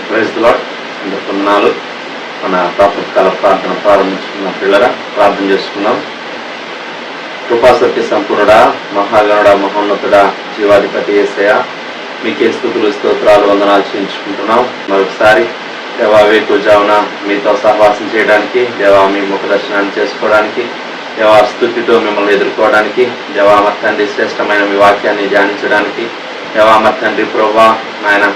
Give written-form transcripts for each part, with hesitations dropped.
Praise the lord. వందనాలు. మన ప్రాతకాల ప్రార్థన ప్రారంభించుకున్న పిల్లరా ప్రార్థన చేసుకున్నాం. కృపాసత్య సంపూర్ణుడా, మహాగణుడా, మహోన్నతుడా, జీవాధిపతి యేసయ్య, మీకే స్తుతులు స్తోత్రాలు వందనాలు చేయించుకుంటున్నాం. మరొకసారి దేవా వేకుజామున మీతో సహవాసం చేయడానికి, దేవా మీ ముఖ దర్శనాన్ని చేసుకోవడానికి, దేవా స్తుతితో మిమ్మల్ని ఎదుర్కోవడానికి, దేవా మా తండ్రి శ్రేష్టమైన మీ వాక్యాన్ని ధ్యానించడానికి, దేవా మా తండ్రి ప్రభువా నాయన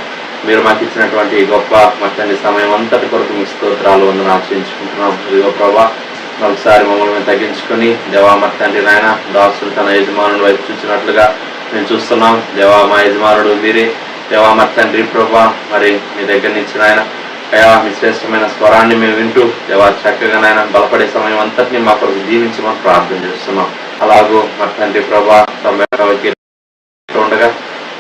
మీరు మాకు ఇచ్చినటువంటి గొప్ప మా తండ్రి సమయం అంతటి కొరకు మీ స్తోత్రాలు వందనాలు చేయించుకుంటున్నాం. ఇదిగో ప్రభా ఒకసారి మమ్మల్ని మేము తగ్గించుకొని, దేవా మా తండ్రి నాయన దాసుడు తన యజమానుడు వైపు చూసినట్లుగా మేము చూస్తున్నాం. దేవా మా యజమానుడు మీరే, దేవా మా తండ్రి ప్రభా మరి మీ దగ్గర నుంచి నాయన అయా మీ శ్రేష్టమైన స్వరాన్ని మేము వింటూ దేవా చక్కగా నాయన బలపడే సమయం అంతటిని మా కొరకు దీవించి మనం ప్రార్థన చేస్తున్నాం. అలాగూ మా తండ్రి ప్రభా ఉండగా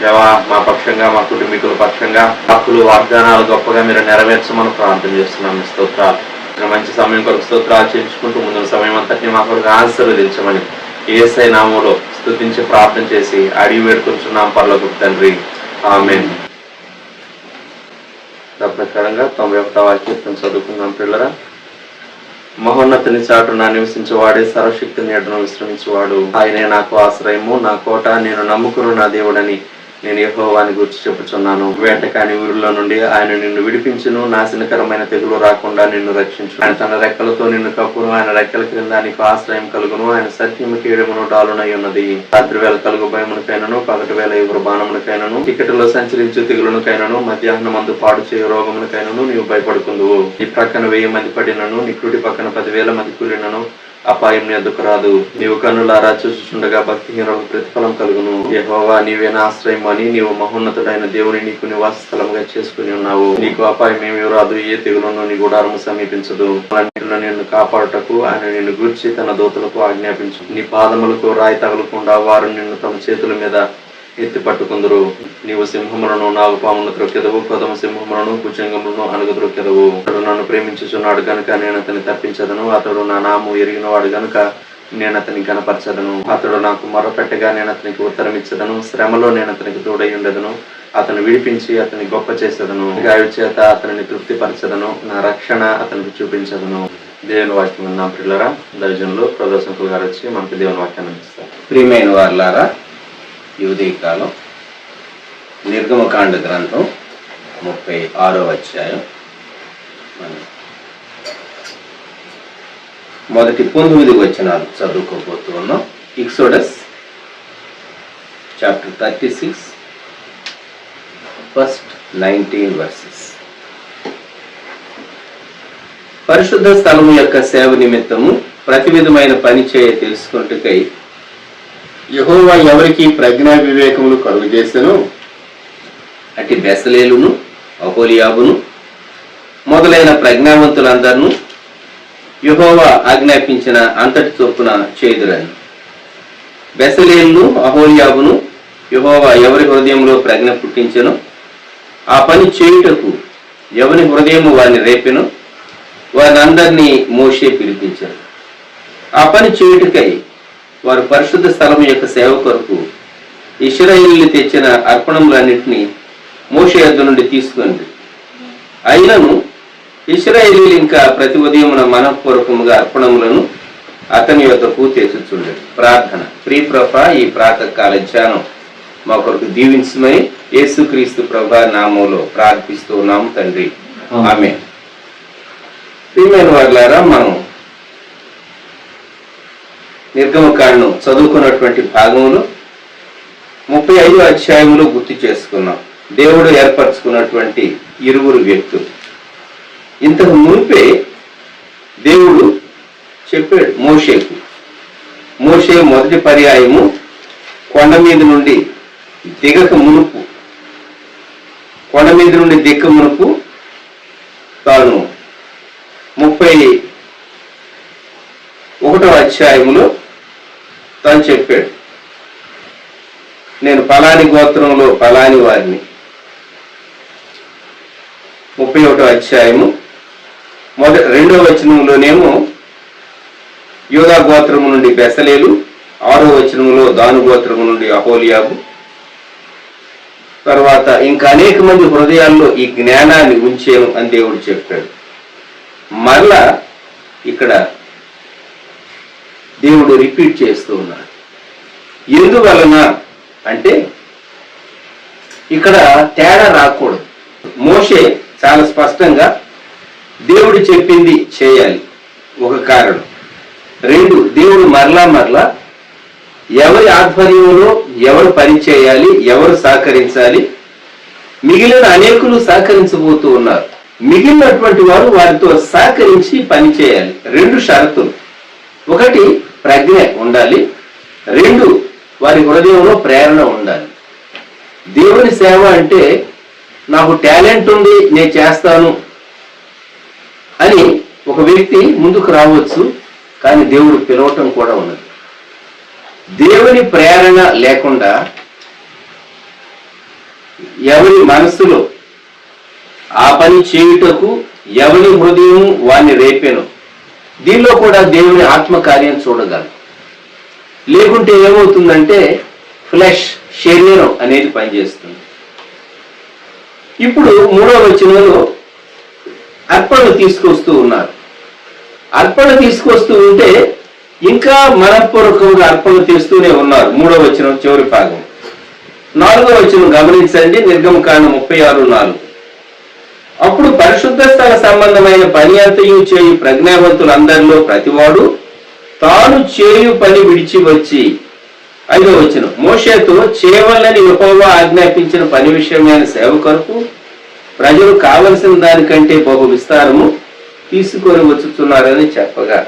దేవా మా పక్షంగా, మా కుటుంబీకుల పక్షంగా హక్కులు వాగ్దానాలు గొప్పగా మీరు నెరవేర్చమని ప్రార్థన చేస్తున్నాం. మీ స్తోత్రాలు మంచి సమయం కొరకు స్తోత్రాలు చేయించుకుంటూ ముందున్న సమయం అంతటిని మా కొరకు ఆశీర్వదించమని యేసయ్య నామములో స్తుతించి ప్రార్థన చేసి అడిగి వేడుకుంటున్నాం పరలోకపు తండ్రి, ఆమేన్. ప్రకారంగా 91వ కీర్తన చదువుకున్నాం పిల్లరా. మహోన్నతుని చాటున నివసించేవాడే, సర్వశక్తి నీడను విశ్రమించేవాడు. ఆయనే నాకు ఆశ్రయము, నా కోట, నేను నమ్ముకును నా దేవుడని నేను యెహోవాని గురించి చెప్పుచున్నాను. వేటకాని ఊరిలో నుండి ఆయన నిన్ను విడిపించును, నాశనకరమైన తెగులు రాకుండా నిన్ను రక్షించు. ఆయన తన రెక్కలతో నిన్ను కప్పును, ఆయన రెక్కల క్రింద నీకు ఆశ్రయం కలుగును. ఆయన సత్యము కీడమును డాలునై ఉన్నది. రాత్రి వేళ కలుగు భయమునకైనను, పగటి వేళ ఎగురు బాణమునకైనను, టికెట్లో సంచరించు తెగులునకైనను, మధ్యాహ్నం మందు పాడు చేయు రోగమునకైనను నీవు భయపడుకుందువు. నీ ప్రక్కన 1000 మంది పడినను, నీ కుడి పక్కన 10,000 మంది కూలినను అపాయం నీ ఎదుకు రాదు. నీవు కన్నులారా చూచుచుండగా భక్తిహీనులకు ప్రతిఫలం కలుగును. యెహోవా నీవే నా ఆశ్రయం అని, నీవు మహోన్నతుడైన దేవుని నీకు నివాస స్థలముగా చేసుకుని ఉన్నావు. నీకు అపాయం ఏమీ రాదు, ఏ తెగులను నీ గుడారము సమీపించదు. అన్నిటిలో నిన్ను కాపాడుటకు ఆయన నిన్ను గూర్చి తన దూతలకు ఆజ్ఞాపించు. నీ పాదములకు రాయి తగలకుండా వారు నిన్ను తమ చేతుల మీద ఎత్తి పట్టుకుందరు. నీవు సింహములను, నాగుపాములను త్రొక్కెదవు, కొదమ సింహములను, కుచంగములను అణగద్రొక్కెదవు. అతడు నన్ను ప్రేమించుచున్నాడు గనుక నేను అతన్ని తప్పించదను. అతడు నా నామము ఎరిగినవాడు గనుక నేను అతని కనపరచదను. అతడు నాకు మొరపెట్టగా నేను అతనికి ఉత్తరం ఇచ్చదను. శ్రమలో నేను అతనికి తోడై ఉండదను. అతను విడిపించి అతని గొప్ప చేసేదను. గాయు చేత అతనిని తృప్తిపరచదను. నా రక్షణ అతనికి చూపించదను. దేవుని వాక్యం విన్నాం పిల్లరా. దైవజనులు ప్రదర్శకులు గారు వచ్చి మనకు దేవుని వాక్యాన్ని అందిస్తారు. ప్రియమైన వారులారా, ఈ ఉదయకాలం నిర్గమకాండ గ్రంథం 36వ అధ్యాయం మొదటి 19 వచనాలు చదువుకోబోతూ ఉన్నాం. Exodus chapter 36 first 19 versus. పరిశుద్ధ స్థలము యొక్క సేవ నిమిత్తము ప్రతి విధమైన పని చేయ తెలుసుకొనుటకై యెహోవా ఎవరికి ప్రజ్ఞా వివేకములు కలుగు చేసెను, అట్టి బెసలేలును, అహోలియాబును మొదలైన ప్రజ్ఞావంతులందరినూ యెహోవా ఆజ్ఞాపించిన అంతటి చొప్పున చేదురని. బెసలేలును, అహోలియాబును యెహోవా ఎవరి హృదయంలో ప్రజ్ఞ పుట్టించెను, ఆ పని చేయుటకు ఎవరి హృదయము వారిని రేపెను, వారిని అందరినీ మోషే పిలిపించారు. ఆ పని చేయుటకై వారు పరిశుద్ధ స్థలం యొక్క సేవ కొరకు ఇశ్రాయేలీయులు తెచ్చిన అర్పణములన్నింటినీ మోషే యొద్ద నుండి తీసుకుంది. అయినను ఇశ్రాయేలీయులు ఇంకా ప్రతి ఉదయమున మనఃపూర్వకముగా అర్పణములను అతని యొద్దకు తెచ్చుచుండెను. ప్రార్థన. ప్రియప్రభ, ఈ ప్రాతకాల ధ్యానం మా కొరకు దీవించమని యేసుక్రీస్తు ప్రభా నామములో ప్రార్థిస్తూ ఉన్నాము తండ్రి, ఆమేన్. ప్రియమైన వారులారా, మనం నిర్గమకాండను చదువుకున్నటువంటి భాగంలో 35వ అధ్యాయంలో గుర్తు చేసుకున్నాం. దేవుడు ఏర్పరచుకున్నటువంటి 2 వ్యక్తులు. ఇంతకు మునిపే దేవుడు చెప్పాడు మోషేకు. మోషే మొదటి పర్యాయము కొండ మీద నుండి దిగక మునుపు, తాను 31వ అధ్యాయంలో తాను చెప్పాడు, నేను పలాని గోత్రంలో పలాని వారిని. 31వ అధ్యాయము 2వ వచనంలోనేమో యూదా గోత్రము నుండి బెసలేలు, 6వ వచనంలో దాను గోత్రము నుండి అహోలియాబు, తర్వాత ఇంకా అనేక మంది హృదయాల్లో ఈ జ్ఞానాన్ని ఉంచాను అని దేవుడు చెప్పాడు. మరలా ఇక్కడ దేవుడు రిపీట్ చేస్తూ ఉన్నాడు. ఎందువలన అంటే ఇక్కడ తేడా రాకూడదు. మోషే చాలా స్పష్టంగా దేవుడు చెప్పింది చేయాలి, ఒక కారణం. రెండు, దేవుడు మరలా ఎవరి ఆధ్వర్యంలో ఎవరు పని చేయాలి, ఎవరు సహకరించాలి. మిగిలిన అనేకులు సహకరించబోతూ ఉన్నారు. మిగిలినటువంటి వారు వారితో సహకరించి పని చేయాలి. రెండు షరతులు. ఒకటి, ప్రజ్ఞ ఉండాలి. రెండు, వారి హృదయంలో ప్రేరణ ఉండాలి. దేవుని సేవ అంటే నాకు టాలెంట్ ఉంది, నేను చేస్తాను అని ఒక వ్యక్తి ముందుకు రావచ్చు, కానీ దేవుడు పిలవటం కూడా ఉన్నది. దేవుని ప్రేరణ లేకుండా ఎవరి మనస్సులో ఆ పని చేయుటకు ఎవరి హృదయం వారిని రేపెను, దీనిలో కూడా దేవుని ఆత్మకార్యం చూడగలరు. లేకుంటే ఏమవుతుందంటే ఫ్లెష్, శరీరం అనేది పనిచేస్తుంది. ఇప్పుడు 3వ వచనంలో అర్పణలు తీసుకొస్తూ ఉన్నారు. అర్పణ తీసుకొస్తూ ఉంటే ఇంకా మనఃపూర్వకంగా అర్పణలు తెస్తూనే ఉన్నారు. 3వ వచనం చివరి భాగం. 4వ వచనం గమనించండి, నిర్గమకాండం 36:4. అప్పుడు పరిశుద్ధ స్థల సంబంధమైన పని అంతయు చేయు ప్రజ్ఞావంతులందరిలో ప్రతివాడు తాను చేయు పని విడిచి వచ్చి. 5వ వచనం, మోషేతో చేయవలనని యెహోవా ఆజ్ఞాపించిన పని విషయమైన సేవ కొరకు ప్రజలు కావలసిన దానికంటే బహు విస్తారము తీసుకొని వచ్చుతున్నారని చెప్పగా,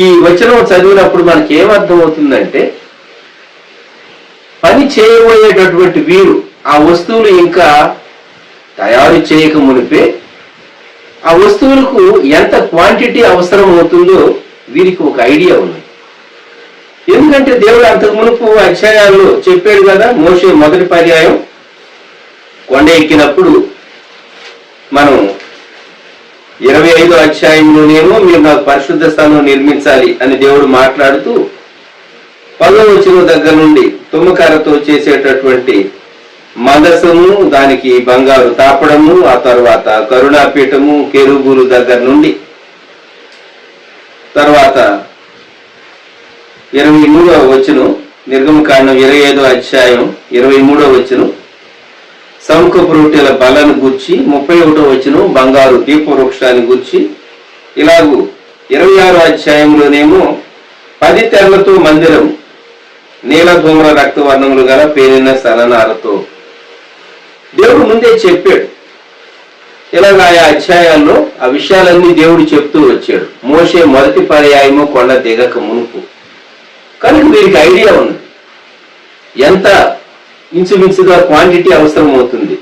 ఈ వచనం చదివినప్పుడు మనకి ఏమర్థం అవుతుందంటే, పని చేయబోయేటటువంటి వీరు ఆ వస్తువులు ఇంకా తయారు చేయక మునిపే ఆ వస్తువులకు ఎంత క్వాంటిటీ అవసరం అవుతుందో వీరికి ఒక ఐడియా ఉంది. ఎందుకంటే దేవుడు అంతకు మునుపు అధ్యాయాల్లో చెప్పాడు కదా. మోషే మొదటి పర్యాయం కొండ ఎక్కినప్పుడు మనం 25వ అధ్యాయంలోనేమో మీరు నాకు పరిశుద్ధ స్థానం నిర్మించాలి అని దేవుడు మాట్లాడుతూ 10వ వచనం దగ్గర నుండి తుమ్మకర్రతో చేసేటటువంటి మందసము, దానికి బంగారు తాపడము, ఆ తర్వాత కరుణాపీఠము, కెరూబులు దగ్గర నుండి తర్వాత 23వ వచనం, నిర్గమకాండం 25వ అధ్యాయం 23వ వచనం సముఖపు రొట్టెల బలను గూర్చి, 31వ వచనం బంగారు దీపవృక్షాన్ని గూర్చి, ఇలాగూ 26వ అధ్యాయంలోనేమో 10 తెరలతో మందిరం, నీల ధూమ్ర రక్తవర్ణములు గల పేరిన సలనాలతో దేవుడు ముందే చెప్పాడు. ఇలాగ ఆయా అధ్యాయాల్లో ఆ విషయాలన్నీ దేవుడు చెప్తూ వచ్చాడు. మోషే మొదటి పర్యాయము కొండ దిగక మునుపు. కనుక వీరికి ఐడియా ఉంది ఎంత ఇంచుమించుగా క్వాంటిటీ అవసరం అవుతుంది,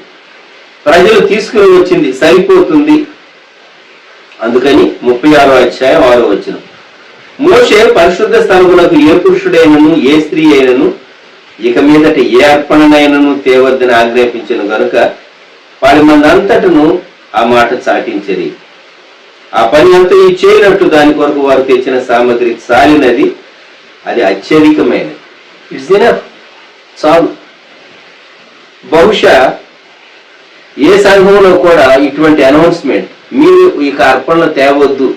ప్రజలు తీసుకుని వచ్చింది సరిపోతుంది. అందుకని 36వ అధ్యాయం 6వ వచనం, మోషే పరిశుద్ధ స్థలమునకు ఏ పురుషుడైనను ఏ స్త్రీ అయినను ఇక మీదట ఏ అర్పణనైనను తేవద్దని ఆజ్ఞాపించిన గనుక 10 మంది అంతటను ఆ మాట చాటించరి. ఆ పని అంతా చేయనట్టు దాని కొరకు వారు తెచ్చిన సామగ్రి చాలినది, అది అత్యధికమైనది. ఇట్స్ ఎనఫ్, చాలు. బహుశా ఏ సంఘంలో కూడా ఇటువంటి అనౌన్స్మెంట్, మీరు ఇక అర్పణలు తేవద్దు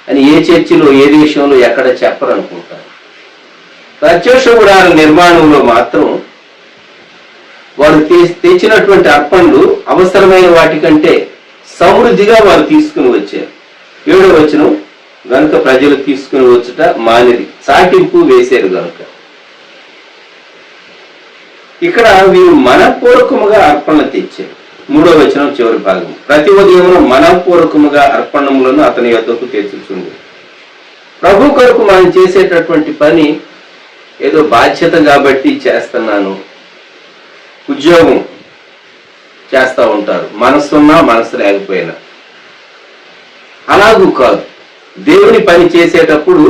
అని ఏ చర్చిలో ఏ దేశంలో ఎక్కడ చెప్పరనుకుంటారు. ప్రత్యక్ష గుడాల నిర్మాణంలో మాత్రం వారు తెచ్చినటువంటి అర్పణలు అవసరమైన వాటికంటే సమృద్ధిగా వారు తీసుకుని వచ్చారు. 7వ వచనం, గనుక ప్రజలు తీసుకుని వచ్చుట మానిది, చాటింపు వేశారు గనుక. ఇక్కడ వీరు మనపూర్వకముగా అర్పణలు తెచ్చారు. 3వ వచనం చివరి భాగం, ప్రతి ఉదయమున మనపూర్వకముగా అర్పణములను అతని యొద్దకు తెచ్చుచుండు. ప్రభు కొరకు మనం చేసేటటువంటి పని ఏదో బాధ్యత కాబట్టి చేస్తున్నాను, ఉద్యోగం చేస్తూ ఉంటారు, మనసున్నా మనసు లేకపోయినా. అలాగూ కాదు. దేవుని పని చేసేటప్పుడు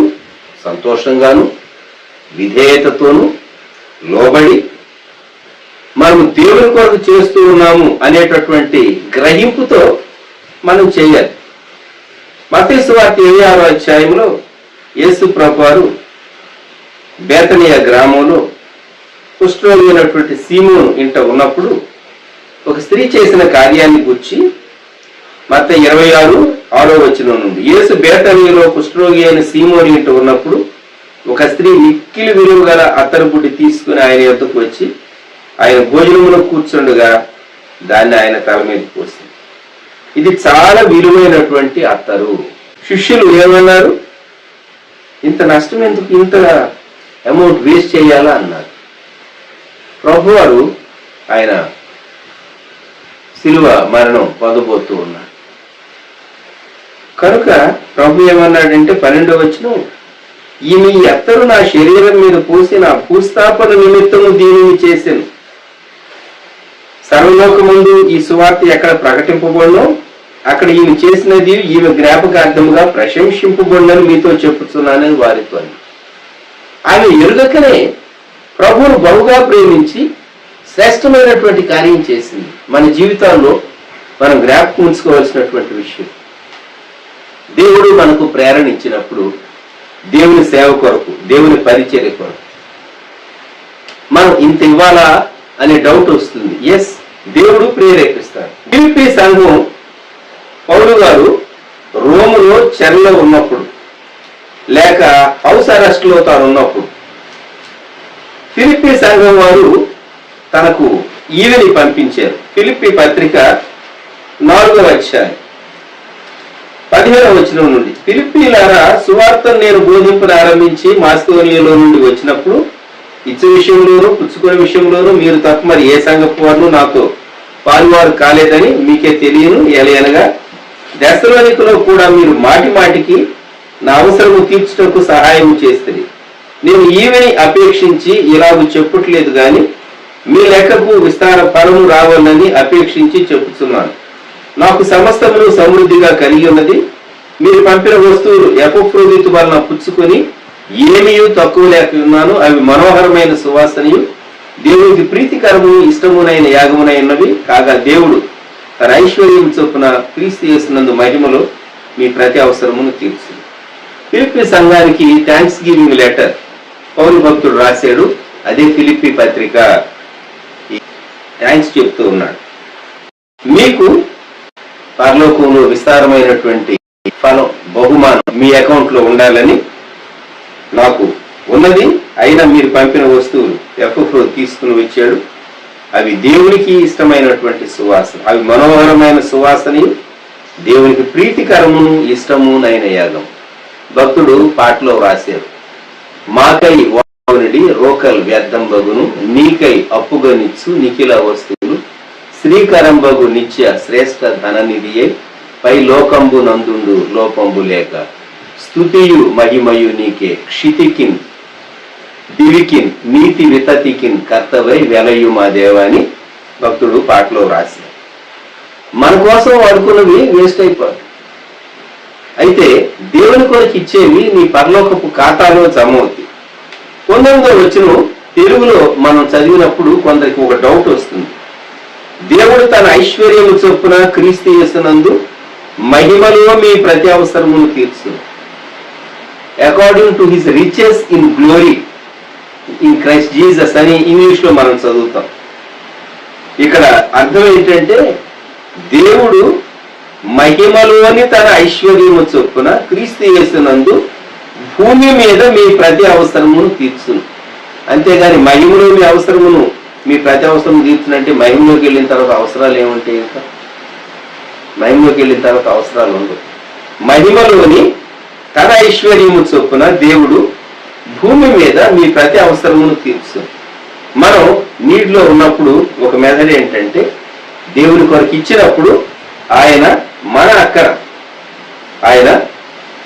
సంతోషంగాను విధేయతతోనూ లోబడి మనం దేవుని కొరకు చేస్తూ ఉన్నాము అనేటటువంటి గ్రహింపుతో మనం చేయాలి. మత్తయి సువార్త 26వ అధ్యాయంలో యేసు ప్రభువారు బేతనియ గ్రామంలో కుష్ఠరోగి అయినటువంటి సీమోను ఇంట ఉన్నప్పుడు ఒక స్త్రీ చేసిన కార్యాన్ని గుర్చి మత్తయి 26:6 నుండి, యేసు బేతనీలో కుష్ఠరోగి అయిన సీమోను ఇంట ఉన్నప్పుడు ఒక స్త్రీ మిక్కిలి విలువ గల అత్తరు బుడ్డి తీసుకుని ఆయన యొద్దకు వచ్చి ఆయన భోజనములో కూర్చుండగా దాన్ని ఆయన తల మీద పోసింది. ఇది చాలా విలువైనటువంటి అత్తరు. శిష్యులు ఏమన్నారు? ఇంత నష్టం ఎందుకు, ఇంత అమౌంట్ వేస్ట్ చేయాలా అన్నారు. ప్రభువారు ఆయన శిలువ మరణం పొందబోతూ ఉన్నారు కనుక ప్రభు ఏమన్నాడంటే 12వ వచనం, ఈమె ఈ అత్తరు నా శరీరం మీద పోసి నా భూస్థాపన నిమిత్తము దీనిని చేశాను. సర్వలోకముందు ఈ సువార్త ఎక్కడ ప్రకటింపబడినో అక్కడ ఈమె చేసినది ఈమె జ్ఞాపకార్థముగా ప్రశంసింపబడినని మీతో చెప్పుతున్నానని వారితో. ఆమె ఎరుగకనే ప్రభువును బహుగా ప్రేమించి శ్రేష్టమైనటువంటి కార్యం చేసింది. మన జీవితాల్లో మనం జ్ఞాపకం ఉంచుకోవాల్సినటువంటి విషయం, దేవుడు మనకు ప్రేరణ ఇచ్చినప్పుడు దేవుని సేవ కొరకు, దేవుని పరిచర్య కొరకు మనం ఇంత ఇవ్వాలా అనే డౌట్ వస్తుంది. ఎస్, దేవుడు ప్రేరేపిస్తాడు. ఫిలిప్పీ సంఘం పౌలు గారు రోములో చెరలో ఉన్నప్పుడు లేక హౌస్ అరెస్ట్ లో తాను ఉన్నప్పుడు ఫిలిప్పీ సంఘం వారు తనకు ఈవిని పంపించారు. ఫిలిప్పీ పత్రిక 4వ అధ్యాయం 15వ వచనం నుండి, ఫిలిప్పీలారా, సువార్తను నేను బోధింపనారంభించి మాసిదోనియాలో నుండి వచ్చినప్పుడు ఇచ్చే విషయంలోనూ పుచ్చుకునే విషయంలోనూ మీరు తప్ప మరి ఏ సంఘపు వారు నాతో పాలువారు కాలేదని మీకే తెలియను. ఎలయనగా దశలోనికలో కూడా మీరు మాటి మాటికి నా అవసరము తీర్చుటకు సహాయం చేస్తుంది. నేను ఈవిని అపేక్షించి ఇలాగ చెప్పుట్లేదు గాని మీ లెక్కకు విస్తార ఫలము రావాలని అపేక్షించి చెప్పుతున్నాను. నాకు సమస్తమును సమృద్ధిగా కలిగి ఉన్నది. మీరు పంపిన వస్తువులు ఎపఫ్రోదితు వలన పుచ్చుకొని ఏమీ తక్కువ లేక ఉన్నాను. అవి మనోహరమైన సువాసనయు దేవునికి ప్రీతికరము ఇష్టమునైన యాగమునైనవి కాగా దేవుడు తన ఐశ్వర్యం చొప్పున క్రీస్తు యేసునందు మహిమలో మీ ప్రతి అవసరమును తీర్చును. ఫిలిప్పీ సంఘానికి థ్యాంక్స్ గివింగ్ లెటర్ పౌలు భక్తుడు రాశాడు. అదే ఫిలిప్పీ పత్రిక. థ్యాంక్స్ చెప్తూ ఉన్నాడు. మీకు పరలోకంలో విస్తారమైనటువంటి ఫలం, బహుమానం మీ అకౌంట్ లో ఉండాలని నాకు ఉన్నది. అయినా మీరు పంపిన వస్తువులు ఎఫ్ఎఫ్లో తీసుకుని వచ్చాడు. అవి దేవునికి ఇష్టమైనటువంటి సువాసన, అవి మనోహరమైన సువాసని, దేవునికి ప్రీతికరమును ఇష్టమునైన యాగం. భక్తుడు పాటలో రాశారు, మాకై వాడి రోకల్ వ్యర్థం బగును, నీకై అప్పుగనిచ్చు నిఖిల వస్తువులు, శ్రీకరంబగు నిత్య శ్రేష్ఠ ధననిధియే, పై లోకంబు నందుండు లోపంబు లేక, స్తుతియు మహిమయు నీకే, క్షితికిన్ దివికిన్ నీతి వితతికిన్ కర్తవై వెలయు మా దేవాని భక్తుడు పాటలో రాశారు. మన కోసం వాడుకున్నవి వేస్ట్ అయిపోతాయి. అయితే దేవుని కొరకు ఇచ్చేవి నీ పరలోకపు ఖాతాలో జమ అవుతాయి. 19వ వచనం తెలుగులో మనం చదివినప్పుడు కొందరికి ఒక డౌట్ వస్తుంది. దేవుడు తన ఐశ్వర్యము చొప్పున క్రీస్తు యేసునందు మహిమలో మీ ప్రతి అవసరమును తీర్చును, according to his riches in glory in Christ Jesus అని ఇంగ్లీష్ లో మనం చదువుతాం. ఇక్కడ అర్థం ఏంటంటే దేవుడు మహిమలోని తన ఐశ్వర్యము చొప్పున క్రీస్తు యేసునందు భూమి మీద మీ ప్రతి అవసరమును తీర్చును. అంతేగాని మహిమలో మీ అవసరమును, మీ ప్రతి అవసరం తీర్చునంటే మహిమలోకి వెళ్ళిన తర్వాత అవసరాలు ఏముంటాయి? ఇంకా మహిమలోకి వెళ్ళిన తర్వాత అవసరాలు ఉండవు. మహిమలోని తన ఐశ్వర్యము చొప్పున దేవుడు భూమి మీద మీ ప్రతి అవసరమును తీర్చు. మనం నీటిలో ఉన్నప్పుడు ఒక మెథడ్ ఏంటంటే దేవుని కొరకు ఇచ్చినప్పుడు ఆయన మన అక్కర ఆయన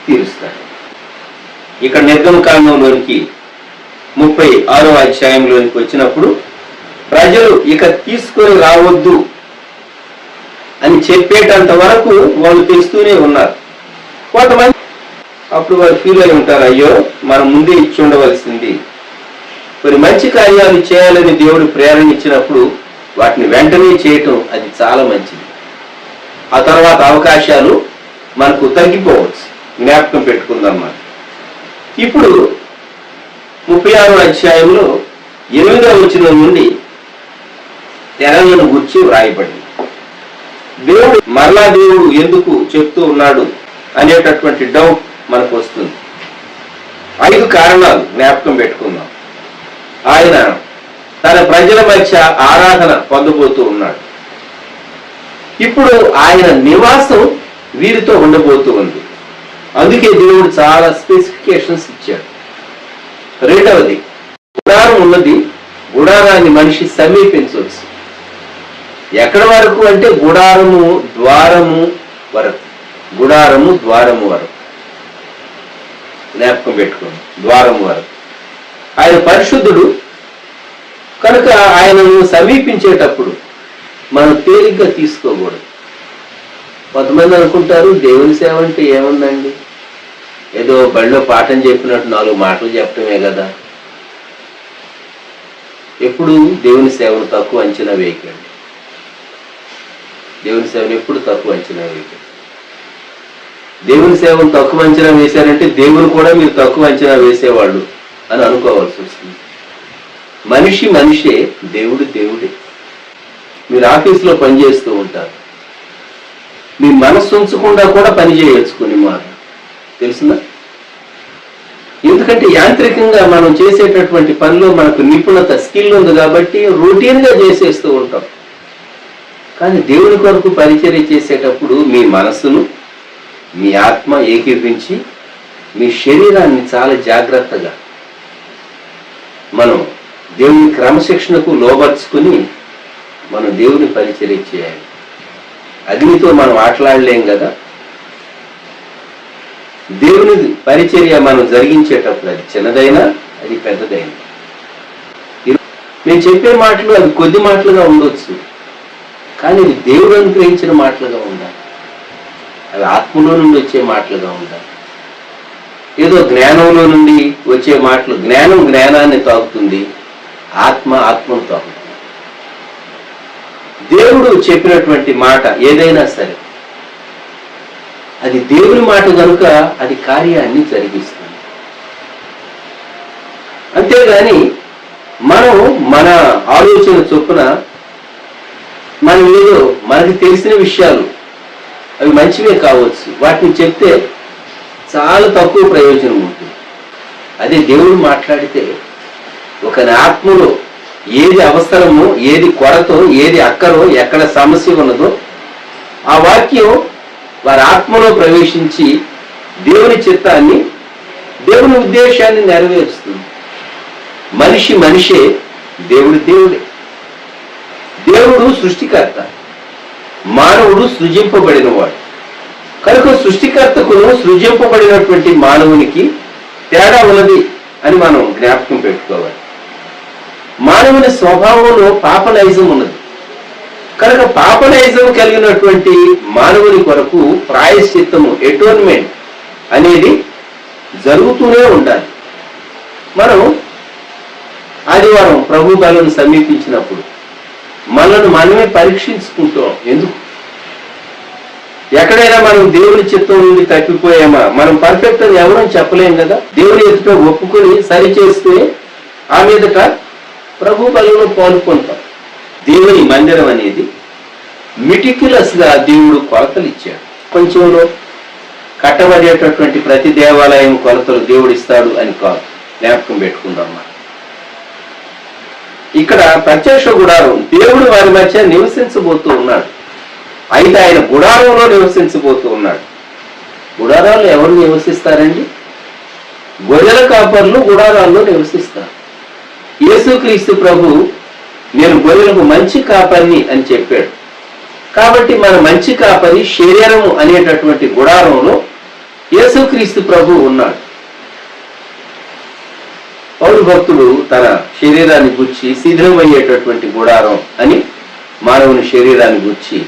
తీరుస్తాడు. ఇక్కడ నిర్గమకాండంలోనికి 36వ అధ్యాయంలోనికి వచ్చినప్పుడు ప్రజలు ఇక తీసుకొని రావద్దు అని చెప్పేటంత వరకు వాళ్ళు తెస్తూనే ఉన్నారు. కొంతమంది అప్పుడు వారు ఫీల్ అయి ఉంటారు, అయ్యో మనం ముందే ఇచ్చి ఉండవలసింది. మరి మంచి కార్యాలు చేయాలని దేవుడు ప్రేరణ ఇచ్చినప్పుడు వాటిని వెంటనే చేయటం అది చాలా మంచిది. ఆ తర్వాత అవకాశాలు మనకు తగ్గిపోవచ్చు. జ్ఞాపకం పెట్టుకుందాం. మనం ఇప్పుడు 36వ అధ్యాయంలో 8వ వచనం నుండి తెరలను గుర్చి వ్రాయబడింది. దేవుడు ఎందుకు చెప్తూ ఉన్నాడు అనేటటువంటి డౌట్ మనకు వస్తుంది. 5 కారణాలు జ్ఞాపకం పెట్టుకుందాం. ఆయన తన ప్రజల మధ్య ఆరాధన పొందబోతూ ఉన్నాడు. ఇప్పుడు ఆయన నివాసం వీరితో ఉండబోతూ ఉంది. అందుకే దేవుడు చాలా స్పెసిఫికేషన్స్ ఇచ్చాడు. 2వది, గుడారం ఉన్నది, గుడారాన్ని మనిషి సమీపించవచ్చు. ఎక్కడి వరకు అంటే గుడారము ద్వారము వరకు. గుడారము ద్వారము వరకు జ్ఞాపకం పెట్టుకోండి. ద్వారము వరకు. ఆయన పరిశుద్ధుడు కనుక ఆయనను సమీపించేటప్పుడు మనం తేలిగ్గా తీసుకోకూడదు. కొంతమంది అనుకుంటారు దేవుని సేవ అంటే ఏముందండి, ఏదో బడిలో పాఠం చెప్పినట్టు 4 మాటలు చెప్పటమే కదా. ఎప్పుడు దేవుని సేవను తక్కువ అంచనా వేయకండి. దేవుని సేవను ఎప్పుడు తక్కువ అంచనా వేయకండి. దేవుని సేవను తక్కువ అంచనా వేశారంటే దేవుని కూడా మీరు తక్కువ అంచనా వేసేవాళ్ళు అని అనుకోవాల్సి వస్తుంది. మనిషి మనిషే, దేవుడు దేవుడే. మీరు ఆఫీసులో పనిచేస్తూ ఉంటారు, మీ మనస్సు ఉంచకుండా కూడా పని చేయొచ్చు కొన్ని మాట, తెలుసునా? ఎందుకంటే యాంత్రికంగా మనం చేసేటటువంటి పనిలో మనకు నిపుణత, స్కిల్ ఉంది కాబట్టి రొటీన్గా చేసేస్తూ ఉంటాం. కానీ దేవుని కొరకు పరిచర్య చేసేటప్పుడు మీ మనస్సును, మీ ఆత్మ ఏకీపించి మీ శరీరాన్ని చాలా జాగ్రత్తగా మనం దేవుని క్రమశిక్షణకు లోబర్చుకుని మనం దేవుని పరిచర్య చేయాలి. అగ్నితో మనం ఆటలాడలేం కదా. దేవుని పరిచర్య మనం జరిగించేటప్పుడు అది చిన్నదైనా అది పెద్దదైనా, నేను చెప్పే మాటలు అవి కొద్ది మాటలుగా ఉండొచ్చు, కానీ ఇది దేవుడు అనుగ్రహించిన మాటలుగా ఉండాలి. అవి ఆత్మలో నుండి వచ్చే మాటలుగా ఉండాలి. ఏదో జ్ఞానంలో నుండి వచ్చే మాటలు, జ్ఞానం జ్ఞానాన్ని తాకుతుంది, ఆత్మ ఆత్మను తాకుతుంది. దేవుడు చెప్పినటువంటి మాట ఏదైనా సరే అది దేవుని మాట కనుక అది కార్యాన్ని జరిగిస్తుంది. అంతేగాని మనం మన ఆలోచన చొప్పున మనం ఏదో మనకి తెలిసిన విషయాలు అవి మంచివే కావచ్చు, వాటిని చెప్తే చాలా తక్కువ ప్రయోజనం ఉంటుంది. అదే దేవుడు మాట్లాడితే ఒక ఆత్మలో ఏది అవసరమో, ఏది కొరతో, ఏది అక్కరో, ఎక్కడ సమస్య ఉన్నదో ఆ వాక్యం వారి ఆత్మలో ప్రవేశించి దేవుని చిత్తాన్ని, దేవుని ఉద్దేశాన్ని నెరవేరుస్తుంది. మనిషి మనిషే, దేవుడు దేవుడే. దేవుడు సృష్టికర్త, మానవుడు సృజింపబడినవాడు. కనుక సృష్టికర్తకును సృజింపబడినటువంటి మానవునికి తేడా ఉన్నది అని మనం జ్ఞాపకం పెట్టుకోవాలి. మానవుని స్వభావంలో పాపనైజం ఉన్నది కనుక పాపనైజం కలిగినటువంటి మానవుని కొరకు ప్రాయశ్చిత్తము, ఎటోన్మెంట్ అనేది జరుగుతూనే ఉండాలి. మనం ఆదివారం ప్రభు బలను సమీపించినప్పుడు మనల్ని మనమే పరీక్షించుకుంటాం. ఎందుకు? ఎక్కడైనా మనం దేవుని చిత్తం నుండి తప్పిపోయామా? మనం పర్ఫెక్ట్ అని ఎవరూ చెప్పలేం కదా. దేవుని ఎదుట ఒప్పుకొని సరి చేస్తే ఆ మీదట ప్రభు బలంలో పాల్గొంటాం. దేవుని మందిరం అనేది మిటిక్యులస్ గా దేవుడు కొలతలు ఇచ్చాడు. కొంచెంలో కట్టబడేటటువంటి ప్రతి దేవాలయం కొలతలు దేవుడు ఇస్తాడు అని కాదు, జ్ఞాపకం పెట్టుకుందాం. ఇక్కడ ప్రత్యక్ష గుడారం దేవుడు వారి మధ్య నివసించబోతూ ఉన్నాడు. అయితే ఆయన గుడారంలో నివసించబోతూ ఉన్నాడు. గుడారాల్లో ఎవరు నివసిస్తారండి? గొర్రెల కాపర్లు గుడారాల్లో నివసిస్తారు. యేసుక్రీస్తు ప్రభు నేను గొర్రెలకు మంచి కాపరిని అని చెప్పాడు. కాబట్టి మన మంచి కాపరి శరీరము అనేటటువంటి గుడారంలో యేసుక్రీస్తు ప్రభు ఉన్నాడు. పౌలు భక్తుడు తన శరీరాన్ని గుర్చి శిథిలమయ్యేటటువంటి గుడారం అని మానవుని శరీరాన్ని గుర్చి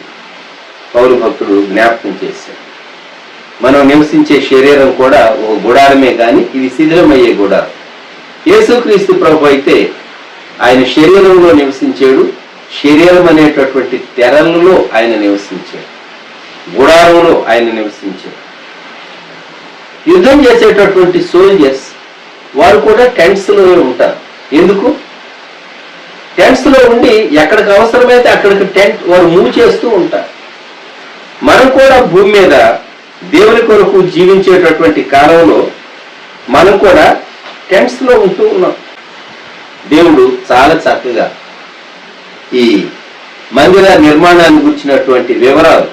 పౌలు భక్తుడు జ్ఞాపకం చేశాడు. మనం నివసించే శరీరం కూడా ఒక గుడారమే కానీ ఇది శిథిలమయ్యే గుడారం. యేసుక్రీస్తు ప్రభు అయితే ఆయన శరీరంలో నివసించాడు. శరీరం అనేటటువంటి తెరలలో ఆయన నివసించాడు, గుడారంలో ఆయన నివసించాడు. యుద్ధం చేసేటటువంటి సోల్జర్స్ వారు కూడా టెంట్స్ లోనే ఉంటారు. ఎందుకు? టెంట్స్ లో ఉండి ఎక్కడికి అవసరమైతే అక్కడికి టెంట్ వారు మూవ్ చేస్తూ ఉంటారు. మనం కూడా భూమి మీద దేవుని కొరకు జీవించేటటువంటి కాలంలో మనం కూడా టెంట్స్ లో ఉంటూ ఉన్నాం. దేవుడు చాలా చక్కగా ఈ మందిర నిర్మాణాన్ని గురించినటువంటి వివరాలు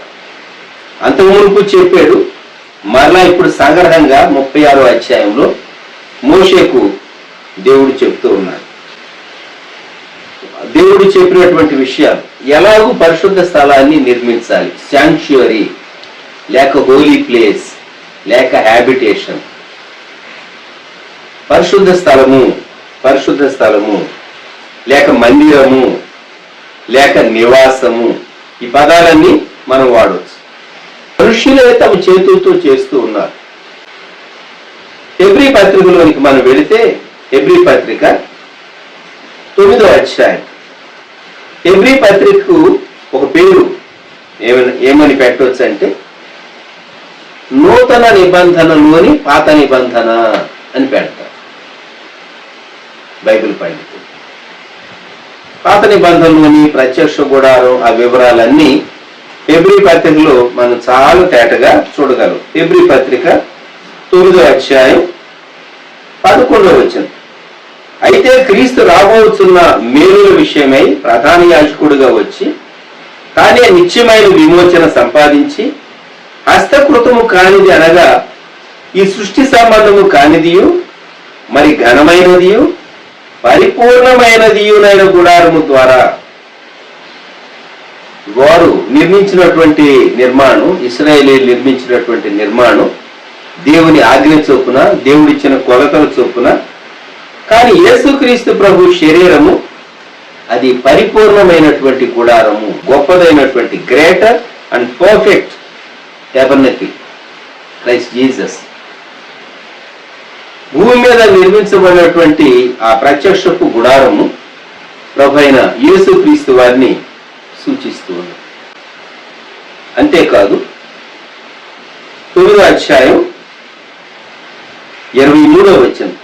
అంతకు మునుపు చెప్పాడు. మరలా ఇప్పుడు సంగ్రహంగా 36వ అధ్యాయంలో మోషేకు దేవుడు చెప్తూ ఉన్నాడు. దేవుడు చెప్పినటువంటి విషయాలు, ఎలాగూ పరిశుద్ధ స్థలాన్ని నిర్మించాలి, శాంక్చురీ లేక హోలీ ప్లేస్ లేక హ్యాబిటేషన్, పరిశుద్ధ స్థలము లేక మందిరము లేక నివాసము, ఈ పదాలన్నీ మనం వాడవచ్చు. మనుష్యులే తమ చేతులతో చేస్తూ ఉన్నారు. హెబ్రీ పత్రికలోనికి మనం వెళితే హెబ్రీ పత్రిక 9వ అధ్యాయం. హెబ్రీ పత్రికకు ఒక పేరు ఏమని పెట్టవచ్చు అంటే నూతన నిబంధనలోని పాత నిబంధన అని పెడతారు బైబిల్ పండితులు. పాత నిబంధనలోని ప్రత్యక్ష గుడారం ఆ వివరాలన్నీ హెబ్రీ పత్రికలో మనం చాలా తేటగా చూడగలం. హెబ్రీ పత్రిక 9వ అధ్యాయం 11వ వచనం. అయితే క్రీస్తు రాబోతున్న మేలుల విషయమై ప్రధాన యాజకుడిగా వచ్చి తానే నిత్యమైన విమోచన సంపాదించి హస్తకృతము కానిది అనగా ఈ సృష్టి సంబంధము కానిదియు మరి ఘనమైనదియు పరిపూర్ణమైనదియునైన గుడారము ద్వారా వారు నిర్మించినటువంటి నిర్మాణం, ఇశ్రాయేలీయులు నిర్మించినటువంటి నిర్మాణం దేవుని ఆజ్ఞ చొప్పున, దేవుడిచ్చిన కొలతల చొప్పున. కానీ యేసుక్రీస్తు ప్రభు శరీరము అది పరిపూర్ణమైనటువంటి గుడారము, గొప్పదైనటువంటి greater and perfect tabernacle Christ Jesus. భూమి మీద నిర్మించబడినటువంటి ఆ ప్రత్యక్షపు గుడారము ప్రభు అయిన యేసుక్రీస్తు వారిని సూచిస్తూ ఉంది. అంతేకాదు 9వ అధ్యాయం 23వ వచనం,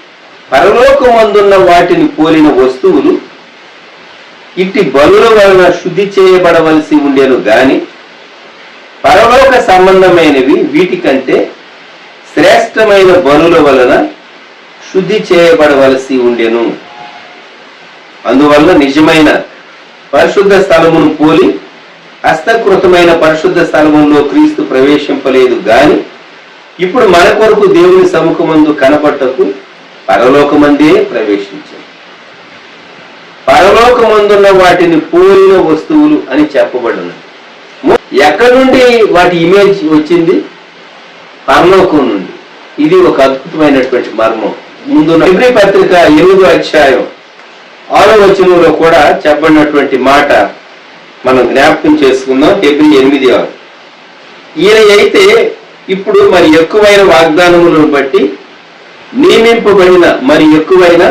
పరలోకమందున్న వాటిని పోలిన వస్తువులు ఇట్టి బలుల వలన శుద్ధి చేయబడవలసి ఉండేను గాని పరలోక సంబంధమైనవి వీటికంటే శ్రేష్టమైన బలుల వలన శుద్ధి చేయబడవలసి ఉండెను. అందువల్ల నిజమైన పరిశుద్ధ స్థలమును పోలి హస్తకృతమైన పరిశుద్ధ స్థలములో క్రీస్తు ప్రవేశింపలేదు గాని ఇప్పుడు మన కొరకు దేవుని సముఖమందు కనపట్టకు పరలోకమందే ప్రవేశించాడు. పరలోకమందున్న వాటిని పోలిన వస్తువులు అని చెప్పబడినది. ఎక్కడి నుండి వాటి ఇమేజ్ వచ్చింది? పరలోకం నుండి. ఇది ఒక అద్భుతమైనటువంటి మర్మం. ముందు హెబ్రీ పత్రిక 8వ అధ్యాయం 6వ వచనంలో కూడా చెప్పబడినటువంటి మాట మనం జ్ఞాపకం చేసుకుందాం. హెబ్రీ 8:6. ఈయన అయితే ఇప్పుడు మరి ఎక్కువైన వాగ్దానములను బట్టి నియమింపబడిన మరి ఎక్కువైన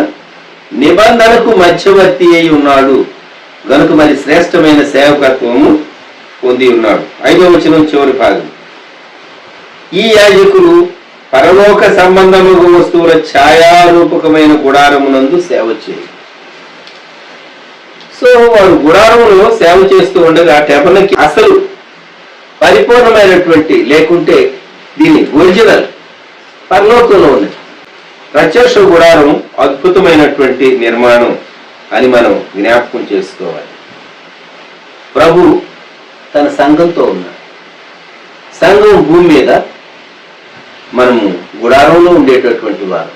నిబంధనకు మధ్యవర్తి అయి ఉన్నాడు గనుక మరి శ్రేష్టమైన సేవకత్వము పొంది ఉన్నాడు. 5వ వచనం చివరి భాగం, ఈ యాజకులు పరలోక సంబంధముగు వస్తువుల ఛాయారూపకమైన గుడారమునందు సేవ చేయి. సో వారు గుడారములో సేవ చేస్తూ ఉండగా టెబర్నకిల్ అసలు పరిపూర్ణమైనటువంటి లేకుంటే దీని ఒరిజినల్ పరలోకంలో ఉంది. ప్రత్యక్ష గుడారం అద్భుతమైనటువంటి నిర్మాణం అని మనం జ్ఞాపకం చేసుకోవాలి. ప్రభు తన సంఘంతో ఉన్నాడు. సంఘం భూమి మీద, మనము గుడారంలో ఉండేటటువంటి వారు.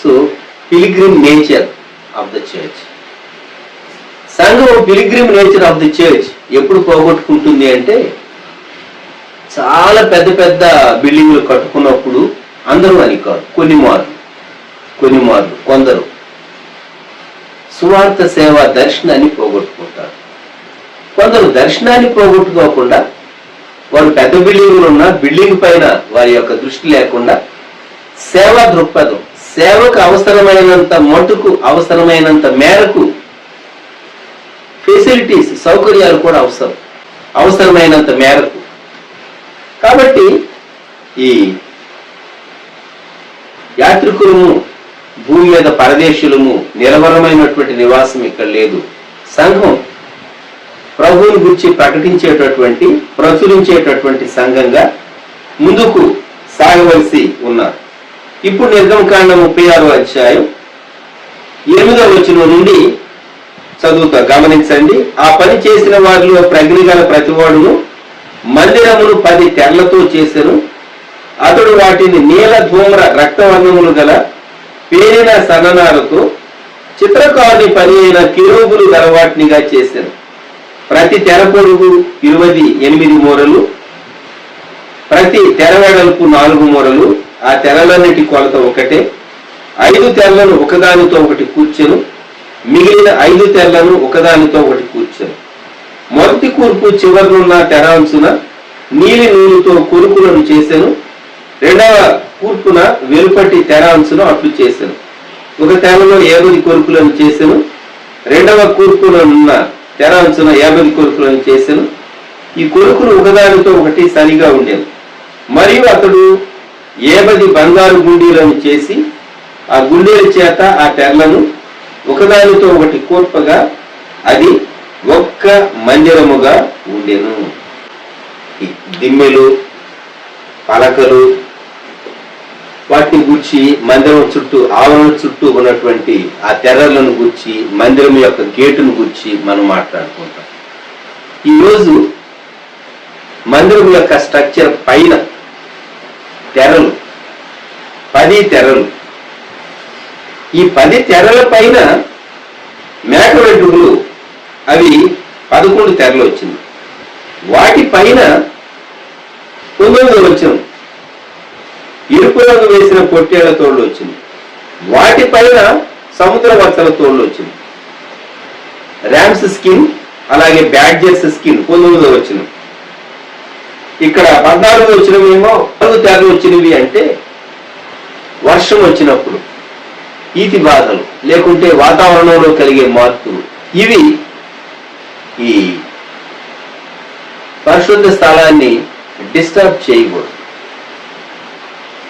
So pilgrim nature of the church, సంఘం pilgrim nature of the church ఎప్పుడు పోగొట్టుకుంటుంది అంటే చాలా పెద్ద పెద్ద బిల్డింగ్లు కట్టుకున్నప్పుడు అందరూ అని కాదు, కొన్ని మార్లు కొందరు సువార్త సేవ దర్శనాన్ని పోగొట్టుకుంటారు. కొందరు దర్శనాన్ని పోగొట్టుకోకుండా వారు పెద్ద బిల్డింగులు ఉన్న బిల్డింగ్ పైన వారి యొక్క దృష్టి లేకుండా సేవా దృక్పథం, సేవకు అవసరమైనంత మటుకు అవసరమైనంత మేరకు ఫెసిలిటీస్, సౌకర్యాలు కూడా అవసరమైనంత మేరకు. కాబట్టి ఈ యాత్రికులను భూమి మీద పరదేశులము, నిరవరమైనటువంటి నివాసం ఇక్కడ లేదు. సంఘం ప్రభువుని గురించి ప్రకటించేటటువంటి, ప్రచురించేటటువంటి సంఘంగా ముందుకు సాగవలసి ఉన్నారు. ఇప్పుడు నిర్గమకాండం 36వ అధ్యాయం 8వ వచనం నుండి చదువుతా, గమనించండి. ఆ పని చేసిన వారిలో ప్రజ్ఞ గల ప్రతివాడును మందిరమును 10 తెరలతో చేసెను. అతడు వాటిని నీల ధూమ్ర రక్తవర్ణములు గల పేరిన సన్ననాలతో చిత్రకారుని పని అయిన కిరూబులు గలవాటినిగా చేశాను. ప్రతి తెర పొడుగు 28 మూరలు, ప్రతి తెర వెడల్పు 4 మూరలు. ఆ తెరలన్నిటి కొలత ఒకటే. 5 తెరలను ఒకదానితో ఒకటి కూర్చెను. మిగిలిన 5 తెరలను ఒకదానితో ఒకటి కూర్చెను. మొదటి కూర్పు చివరనున్న తెర అంచున నీలి నూలుతో కొరుకులను చేశాను. రెండవ కూర్పున వెలుపటి తెర అంచున అట్లు చేశాను. ఒక తెరలో 50 కొరుకులను చేశాను. రెండవ కూర్పునున్న తెర అంచున 50 కొరుకులను చేశాను. ఈ కొరుకులు ఒకదానితో ఒకటి సరిగా ఉండేవి. మరియు అతడు 50 బంగారు గుండీలను చేసి ఆ గుండీల చేత ఆ తెరలను ఒకదానితో ఒకటి కూర్పగా అది ఒక్క మందిరముగా ఉండెను. ఈ దిమ్మెలు, పలకలు, వాటిని గుర్చి మందిరం చుట్టూ, ఆవరణ చుట్టూ ఉన్నటువంటి ఆ తెరలను గుర్చి, మందిరం యొక్క గేటును గుర్చి మనం మాట్లాడుకుంటాం. ఈరోజు మందిరం యొక్క స్ట్రక్చర్ పైన తెరలు, 10 తెరలు. ఈ 10 తెరల పైన మేక వెంట్రుకలు, అవి 11 తెరలు వచ్చింది. వాటి పైన 9వ వచనం ఎరుపు రంగు వేసిన పొట్టేళ్ల తోళ్ళు వచ్చింది. వాటి పైన సముద్ర వర్తల తోళ్ళు వచ్చింది. ర్యామ్స్ స్కిన్, అలాగే బ్యాడ్జెస్ స్కిన్ 19వ వచనం. ఇక్కడ 14వ వచనం ఏమో 4 తెరలు వచ్చినవి అంటే వర్షం వచ్చినప్పుడు, ఈతి బాధలు, లేకుంటే వాతావరణంలో కలిగే మార్పులు, ఇవి ఈ పరిశుద్ధ స్థలాన్ని డిస్టర్బ్ చేయకూడదు.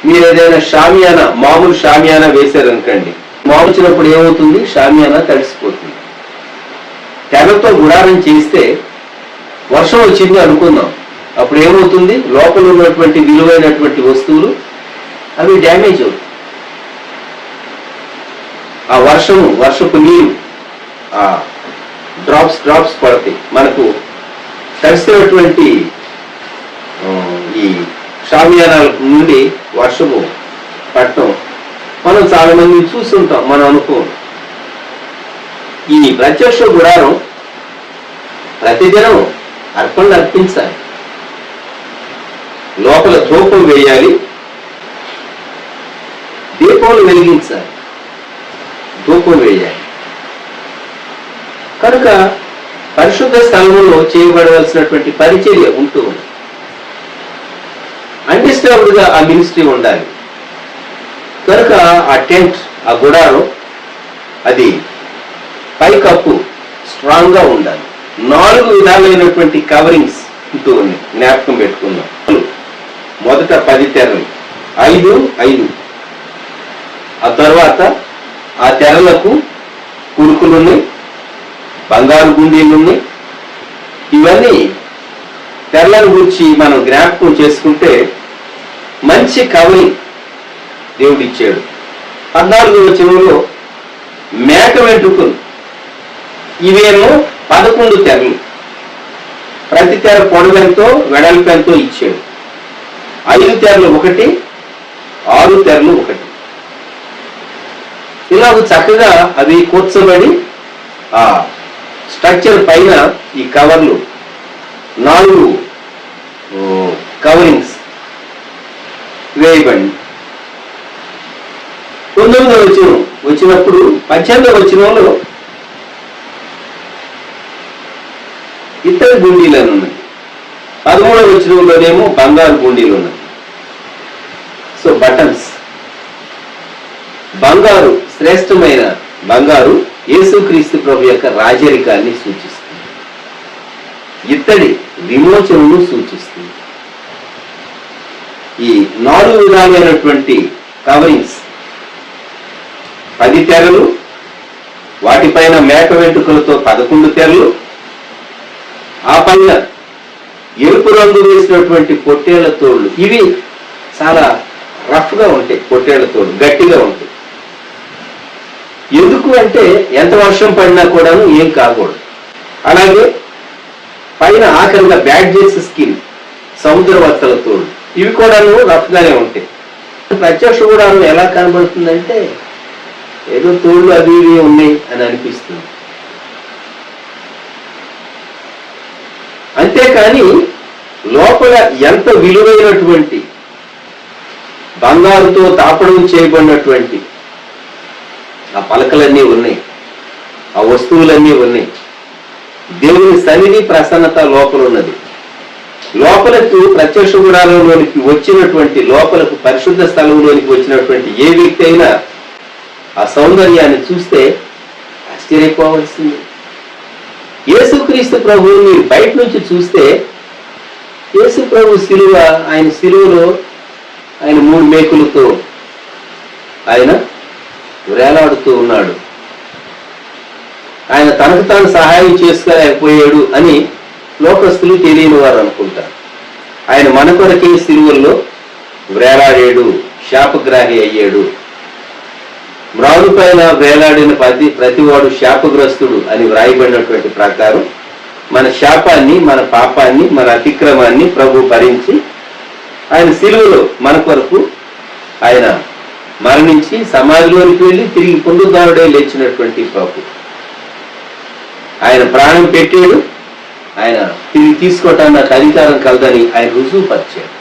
మీరు ఏదైనా షామియానా, మామూలు షామియానా వేశారనుకోండి, మామూలు వచ్చినప్పుడు ఏమవుతుంది? షామియానా తడిసిపోతుంది. తెరతో గుడారం చేస్తే వర్షం వచ్చింది అనుకుందాం, అప్పుడు ఏమవుతుంది? లోపల ఉన్నటువంటి విలువైనటువంటి వస్తువులు అవి డ్యామేజ్ అవుతాయి. ఆ వర్షపు నీరు ఆ డ్రాప్స్ పడతాయి. మనకు తడిసినటువంటి ఈ షామియానాల నుండి వర్షము పడటం మనం చాలా మంది చూస్తుంటాం. మనం అనుకోం. ఈ ప్రత్యక్ష గుడారం ప్రతిదినం అర్పణలు అర్పించాలి. లోపల ధూపం వేయాలి, దీపాలు వెలిగించాలి, ధూపం వేయాలి. కనుక పరిశుద్ధ స్థలంలో చేయబడవలసినటువంటి పరిచర్య ఉంటూ ఉంది. అన్డిస్టర్బ్డ్ గా ఆ మినిస్ట్రీ ఉండాలి. కనుక ఆ టెంట్, ఆ గుడారం, అది పైకప్పు స్ట్రాంగ్ గా ఉండాలి. 4 విధాలైనటువంటి కవరింగ్స్ ఉంటూ ఉన్నాయి. జ్ఞాపకం పెట్టుకుందాం. మొదట 10 తెరలు, 5 ఆ తర్వాత ఆ తెరలకు కురుకులున్నాయి, బంగారు గుండీలున్నాయి. ఇవన్నీ తెరలను గురించి మనం జ్ఞాపకం చేసుకుంటే మంచి కవరింగ్ దేవుడు ఇచ్చాడు. 14వ వచనంలో మేక వెంట్రుకలు, ఇవేమో 11 తెరలు. ప్రతి తెర పొడవెంతో వెడల్పెంతో ఇచ్చాడు. 5 తెరలు 1, 6 తెరలు 1. ఇలా చక్కగా అవి కూర్చోబడి ఆ స్ట్రక్చర్ పైన ఈ కవర్లు 4 కవరింగ్స్ వేయబడి 19వ వచనం వచ్చినప్పుడు 18వ వచనంలో ఇత్తడి గుండీలను ఉన్నది. 13వ వచనంలోనేమో బంగారు గుండీలు ఉన్నది. సో బటన్స్, బంగారు, శ్రేష్టమైన బంగారు యేసుక్రీస్తు ప్రభు యొక్క రాజరికాన్ని సూచిస్తుంది. ఇత్తడి విమోచనను సూచిస్తుంది. ఈ 4 విధాలైనటువంటి కవరింగ్స్ 10 తెరలు, వాటిపైన మేక వెంట్రుకలతో 11 తెరలు, ఆ పైన ఎరుపు రంగు వేసినటువంటి పొట్టేళ్ల తోళ్లు. ఇవి చాలా రఫ్గా ఉంటాయి, పొట్టేళ్ల తోళ్లు గట్టిగా ఉంటాయి. ఎందుకు అంటే ఎంత వర్షం పడినా కూడాను ఏం కాకూడదు. అలాగే పైన ఆఖరిగా బ్యాడ్జెస్ స్కిన్, సముద్ర వత్తల తోళ్లు, ఇవి కూడాను రఫ్గానే ఉంటాయి. ప్రత్యక్ష గుడారం ఎలా కనబడుతుందంటే ఏదో తోళ్లు అవి ఇవి ఉన్నాయి అని అనిపిస్తుంది. అంతేకాని లోపల ఎంత విలువైనటువంటి బంగారుతో తాపడం చేయబడినటువంటి ఆ పలకలన్నీ ఉన్నాయి, ఆ వస్తువులన్నీ ఉన్నాయి. దేవుని సన్నిధి ప్రసన్నత లోపల ఉన్నది. లోపలకు ప్రత్యక్ష గుడారంలోనికి వచ్చినటువంటి, లోపలకు పరిశుద్ధ స్థలంలోనికి వచ్చినటువంటి ఏ వ్యక్తి అయినా ఆ సౌందర్యాన్ని చూస్తే ఆశ్చర్యపోవలసింది. యేసుక్రీస్తు ప్రభువుని మీరు బయట నుంచి చూస్తే, యేసు ప్రభు శిలువ, ఆయన శిలువలో ఆయన 3 మేకులతో ఆయన వేలాడుతూ ఉన్నాడు. ఆయన తనకు తాను సహాయం చేసుకోలేకపోయాడు అని లోకస్తులు తెలియని వారు అనుకుంటారు. ఆయన మన కొరకే శిలువల్లో వేలాడాడు, శాపగ్రాహి అయ్యాడు. మ్రాను పైన వేలాడిన ప్రతివాడు శాపగ్రస్తుడు అని వ్రాయబడినటువంటి ప్రకారం మన శాపాన్ని, మన పాపాన్ని, మన అతిక్రమాన్ని ప్రభు భరించి ఆయన శిలువలో మన కొరకు ఆయన మరణించి సమాధిలోనికి వెళ్ళి తిరిగి పునరుద్ధారుడై లేచినటువంటి ప్రభు. ఆయన ప్రాణం పెట్టాడు, ఆయన తిరిగి తీసుకోవటానికి నాకు అధికారం కలదని ఆయన రుజువుపరిచాడు.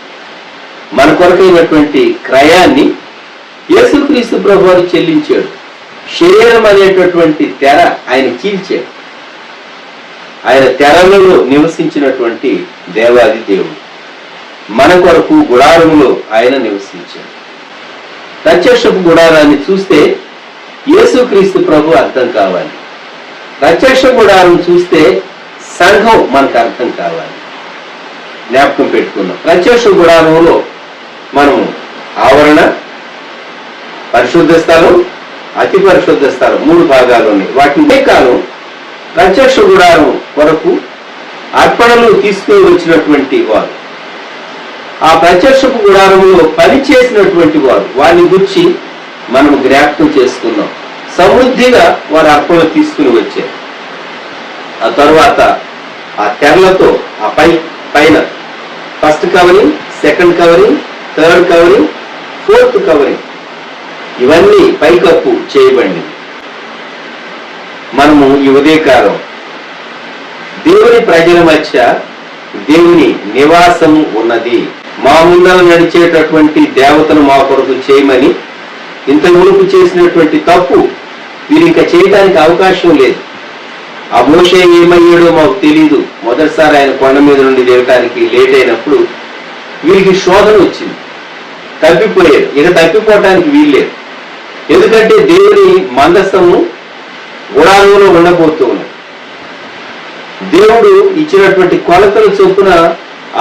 మన కొరకైనటువంటి క్రయాన్ని యేసుక్రీస్తు ప్రభు వారు చెల్లించాడు. శరీరం అనేటటువంటి తెర ఆయన చీల్చాడు. ఆయన తెరలలో నివసించినటువంటి దేవాది దేవుడు మన కొరకు గుడారములో ఆయన నివసించాడు. ప్రత్యక్షపు గుడారాన్ని చూస్తే యేసుక్రీస్తు ప్రభు అర్థం కావాలి. ప్రత్యక్ష గుడారం చూస్తే సంఘం మనకు అర్థం కావాలి. జ్ఞాపకం పెట్టుకున్నాం. ప్రత్యక్ష గుడారంలో మనము ఆవరణ, పరిశుద్ధ స్థలం, అతి పరిశుద్ధ స్థలం 3 భాగాలు ఉన్నాయి. వాటిని కాలం ప్రత్యక్ష గుడారం కొరకు అర్పణలు తీసుకుని వచ్చినటువంటి వారు, ఆ ప్రత్యక్షపు గుడారంలో పనిచేసినటువంటి వారు, వారిని గురించి మనం జ్ఞాపకం చేసుకున్నాం. సమృద్ధిగా వారు అర్పణలు తీసుకుని వచ్చారు. ఆ తరువాత ఆ తెరలతో ఆ పైన first covering, second covering, third covering, fourth covering, ఇవన్నీ పైకప్పు చేయబడింది. మనము ఈ ఉదయకాలం దేవుని ప్రజల మధ్య దేవుని నివాసము ఉన్నది. మా ముందర నడిచేటటువంటి దేవతను మా కొరకు చేయమని ఇంత మునుపు చేసినటువంటి తప్పు వీరు ఇంకా చేయడానికి అవకాశం లేదు. ఆ మోషే ఏమయ్యాడో మాకు తెలియదు. మొదటిసారి ఆయన కొండ మీద నుండి దిగటానికి లేట్ అయినప్పుడు వీరికి శోధన వచ్చింది, తప్పిపోయారు. ఇక తప్పిపోవటానికి వీల్లేదు. ఎందుకంటే దేవుని మందస్తము గుడారంలో ఉండబోతూ ఉన్నాయి. దేవుడు ఇచ్చినటువంటి కొలతల చొప్పున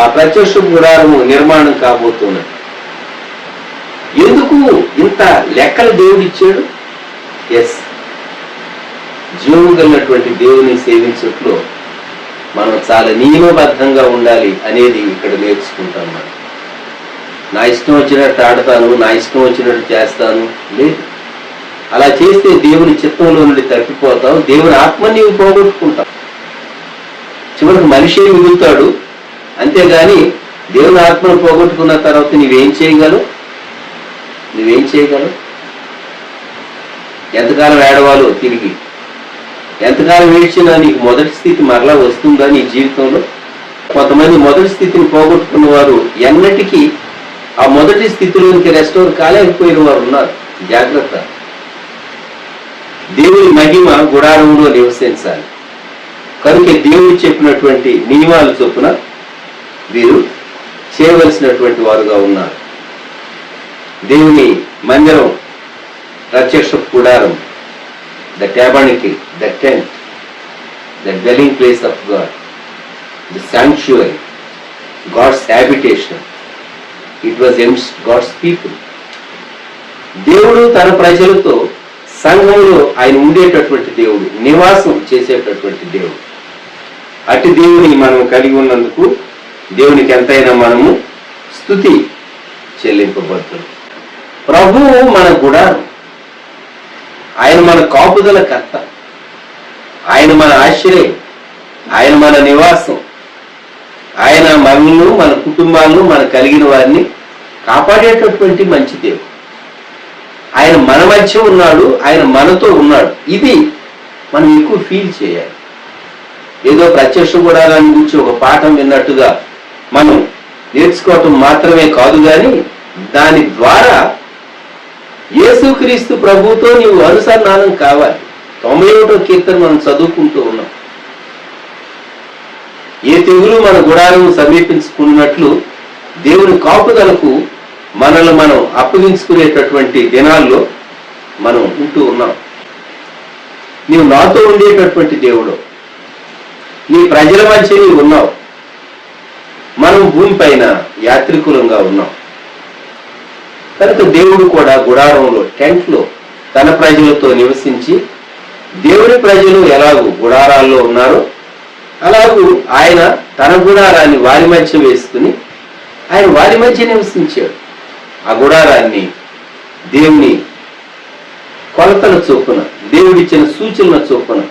ఆ ప్రత్యక్ష గుడారము నిర్మాణం కాబోతున్నది. ఎందుకు ఇంత లెక్కలు దేవుడు ఇచ్చాడు? ఎస్, జీవము కలిగినటువంటి దేవుని సేవించట్లో మనం చాలా నియమబద్ధంగా ఉండాలి అనేది ఇక్కడ నేర్చుకుంటాం. మనం నా ఇష్టం వచ్చినట్టు ఆడతాను, నా ఇష్టం వచ్చినట్టు చేస్తాను లేదు. అలా చేస్తే దేవుని చిత్తంలో నుండి తప్పిపోతావు, దేవుని ఆత్మని నీవు పోగొట్టుకుంటావు. చివరికి మనిషి మిగులుతాడు. అంతేగాని దేవుని ఆత్మను పోగొట్టుకున్న తర్వాత నువ్వేం చేయగలవు? ఎంతకాలం ఏడవాలో తిరిగి, ఎంతకాలం ఏడ్చినా నీకు మొదటి స్థితి మరలా వస్తుందా నీ జీవితంలో? కొంతమంది మొదటి స్థితిని పోగొట్టుకున్న వారు ఎన్నటికీ ఆ మొదటి స్థితిలోనికి రెస్టోర్ కాలేకపోయిన వారు ఉన్నారు. జాగ్రత్త. దేవుని మహిమ గుడారంలో నివసించాలి. కనుక దేవుడు చెప్పినటువంటి నియమాల చొప్పున వీరు చేయవలసినటువంటి వారుగా ఉన్నారు. దేవుని మందిరం, ప్రత్యక్ష గుడారం, the tabernacle, the tent, the dwelling place of God, the sanctuary, God's habitation. It was amidst God's people. దేవుడు తన ప్రజలతో సంఘంలో ఆయన ఉండేటటువంటి దేవుడు, నివాసం చేసేటటువంటి దేవుడు. అటు దేవుని మనం కలిగి ఉన్నందుకు దేవునికి ఎంతైనా మనము స్తుతి చెల్లింపబడుతుంది. ప్రభువు మన గుడారం, ఆయన మన కాపుదల కర్త, ఆయన మన ఆశ్రయం, ఆయన మన నివాసం, ఆయన మనల్ని మన కుటుంబాలను మన కలిగిన వారిని కాపాడేటటువంటి మంచి దేవుడు. ఆయన మన మధ్య ఉన్నాడు, ఆయన మనతో ఉన్నాడు. ఇది మనం ఎక్కువ ఫీల్ చేయాలి. ఏదో ప్రత్యక్ష గుడారాన్ని గురించి ఒక పాఠం విన్నట్టుగా మనం నేర్చుకోవటం మాత్రమే కాదు, కానీ దాని ద్వారా యేసుక్రీస్తు ప్రభువుతో నీవు అనుసంధానం కావాలి. 91వ కీర్తన మనం చదువుకుంటూ ఉన్నాం. ఏ తెగులు మన గుడారం సమీపించుకున్నట్లు దేవుని కాపుదలకు మనల్ని మనం అప్పగించుకునేటటువంటి దినాల్లో మనం ఉంటూ ఉన్నాం. నీవు నాతో ఉండేటటువంటి దేవుడు, నీ ప్రజల మధ్య నీవు ఉన్నావు. మనం భూమి పైన యాత్రికులంగా ఉన్నాం కనుక దేవుడు కూడా గుడారంలో, టెంట్లో తన ప్రజలతో నివసించి, దేవుని ప్రజలు ఎలాగూ గుడారాల్లో ఉన్నారో అలాగూ ఆయన తన గుడారాన్ని వారి మధ్య వేసుకుని ఆయన వారి మధ్య నివసించాడు. ఆ గుడారాన్ని దేవుని కొలతల చొప్పున, దేవుడిచ్చిన సూచనల చొప్పున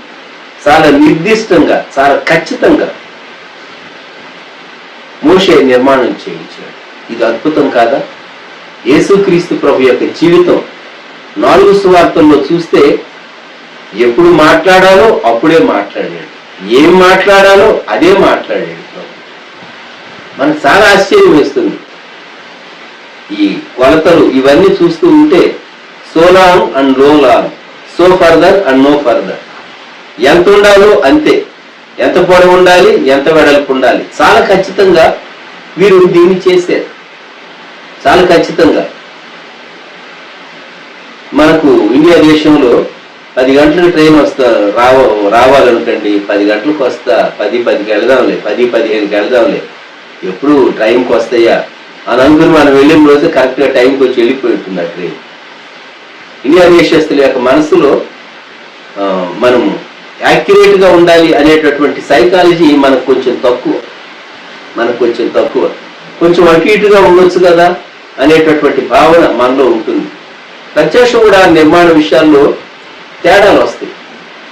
చాలా నిర్దిష్టంగా, చాలా ఖచ్చితంగా మోషే నిర్మాణం చేయించాడు. ఇది అద్భుతం కాదా? యేసుక్రీస్తు ప్రభు యొక్క జీవితం 4 సువార్తల్లో చూస్తే ఎప్పుడు మాట్లాడాలో అప్పుడే మాట్లాడాడు, ఏం మాట్లాడాలో అదే మాట్లాడాడు. మనకు చాలా ఆశ్చర్యం వేస్తుంది ఈ కొలతలు ఇవన్నీ చూస్తూ ఉంటే. So long and no long, so further and no further. ఎంత ఉండాలో అంతే, ఎంత పొడవు ఉండాలి, ఎంత వెడల్పు ఉండాలి, చాలా ఖచ్చితంగా వీరు దీన్ని చేశారు. చాలా ఖచ్చితంగా. మనకు ఇండియా దేశంలో 10 గంటలకు ట్రైన్ రావాలనుకోండి, 10 గంటలకు వస్తా, 10:10కి వెళదాంలే, 10:15కి వెళదాంలే, ఎప్పుడు ట్రైన్కి వస్తాయా అని అనుకుని మనం వెళ్ళిన రోజు కరెక్ట్గా టైంకి వచ్చి వెళ్ళిపోయి ఉంటుంది ఆ ట్రైన్. ఇండియా దేశస్తుల యొక్క మనసులో మనం యాక్యురేట్గా ఉండాలి అనేటటువంటి సైకాలజీ మనకు కొంచెం తక్కువ. కొంచెం అటు ఇటుగా ఉండొచ్చు కదా అనేటటువంటి భావన మనలో ఉంటుంది. ప్రత్యక్ష కూడా నిర్మాణ విషయాల్లో తేడాలు వస్తాయి.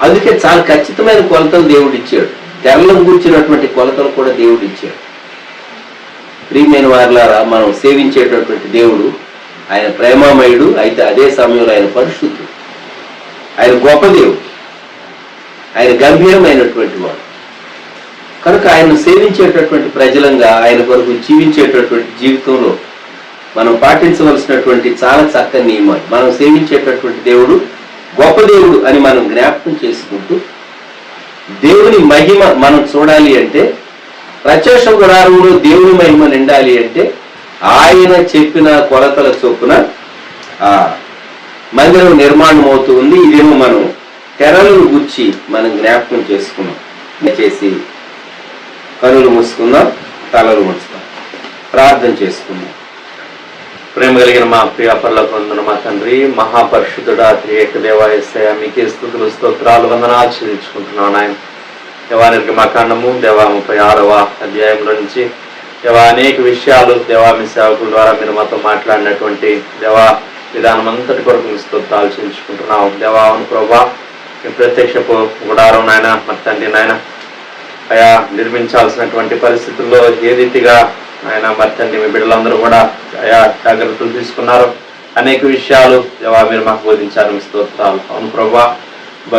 అందుకే చాలా ఖచ్చితమైన కొలతలు దేవుడు ఇచ్చాడు. తెరలను కూర్చున్నటువంటి కొలతలు కూడా దేవుడు ఇచ్చాడు. ప్రియమైన వారిలారా, మనం సేవించేటటువంటి దేవుడు ఆయన ప్రేమామయుడు, అయితే అదే సమయంలో ఆయన పరిశుద్ధుడు, ఆయన గొప్ప దేవుడు, ఆయన గంభీరమైనటువంటి వాడు. కనుక ఆయన సేవించేటటువంటి ప్రజలంగా, ఆయన కొరకు జీవించేటటువంటి జీవితంలో మనం పాటించవలసినటువంటి చాలా చక్కని నియమాలు. మనం సేవించేటటువంటి దేవుడు గొప్ప దేవుడు అని మనం జ్ఞాపకం చేసుకుంటూ, దేవుని మహిమ మనం చూడాలి అంటే, ప్రత్యక్ష గుడారంలో దేవుని మహిమ నిండాలి అంటే, ఆయన చెప్పిన కొలతల చొప్పున ఆ మందిరం నిర్మాణం అవుతూ ఉంది. ఇదేమో మనం తెరలను గుర్చి మనం జ్ఞాపకం చేసుకున్నాం. చేసి కనులు మూసుకుందాం, తలలు మూసుకుందాం, ప్రార్థన చేసుకుందాం. ప్రేమ కలిగిన మా ప్రియ పరలోకమందున్న మా తండ్రి, మహాపరిశుద్ధుడా, త్రియేక దేవా యేసయ్యా, మీకే స్తుతులు స్తోత్రాలు వందనాలు చెల్లించుకుంటున్నాను. ఆయన దేవా నిర్గమకాండము 36వ అధ్యాయంలో నుంచి దేవా అనేక విషయాలు దేవా మీ సేవకుల ద్వారా మీరు మాతో మాట్లాడినటువంటి దేవా విధానం అంతటి కొరకు మీ స్తోత్రాలు చెల్లించుకుంటున్నాం. దేవా అవును ప్రభా, మీ ప్రత్యక్షపు గుడారం నాయన మరి తండ్రి నాయన అయా నిర్మించాల్సినటువంటి పరిస్థితుల్లో ఏ రీతిగా ఆయన మరి తండ్రి మీ బిడ్డలందరూ కూడా అయా జాగ్రత్తలు తీసుకున్నారు. అనేక విషయాలు దేవా మీరు మాకు బోధించారు, మీ స్తోత్రాలు. అవును ప్రభా,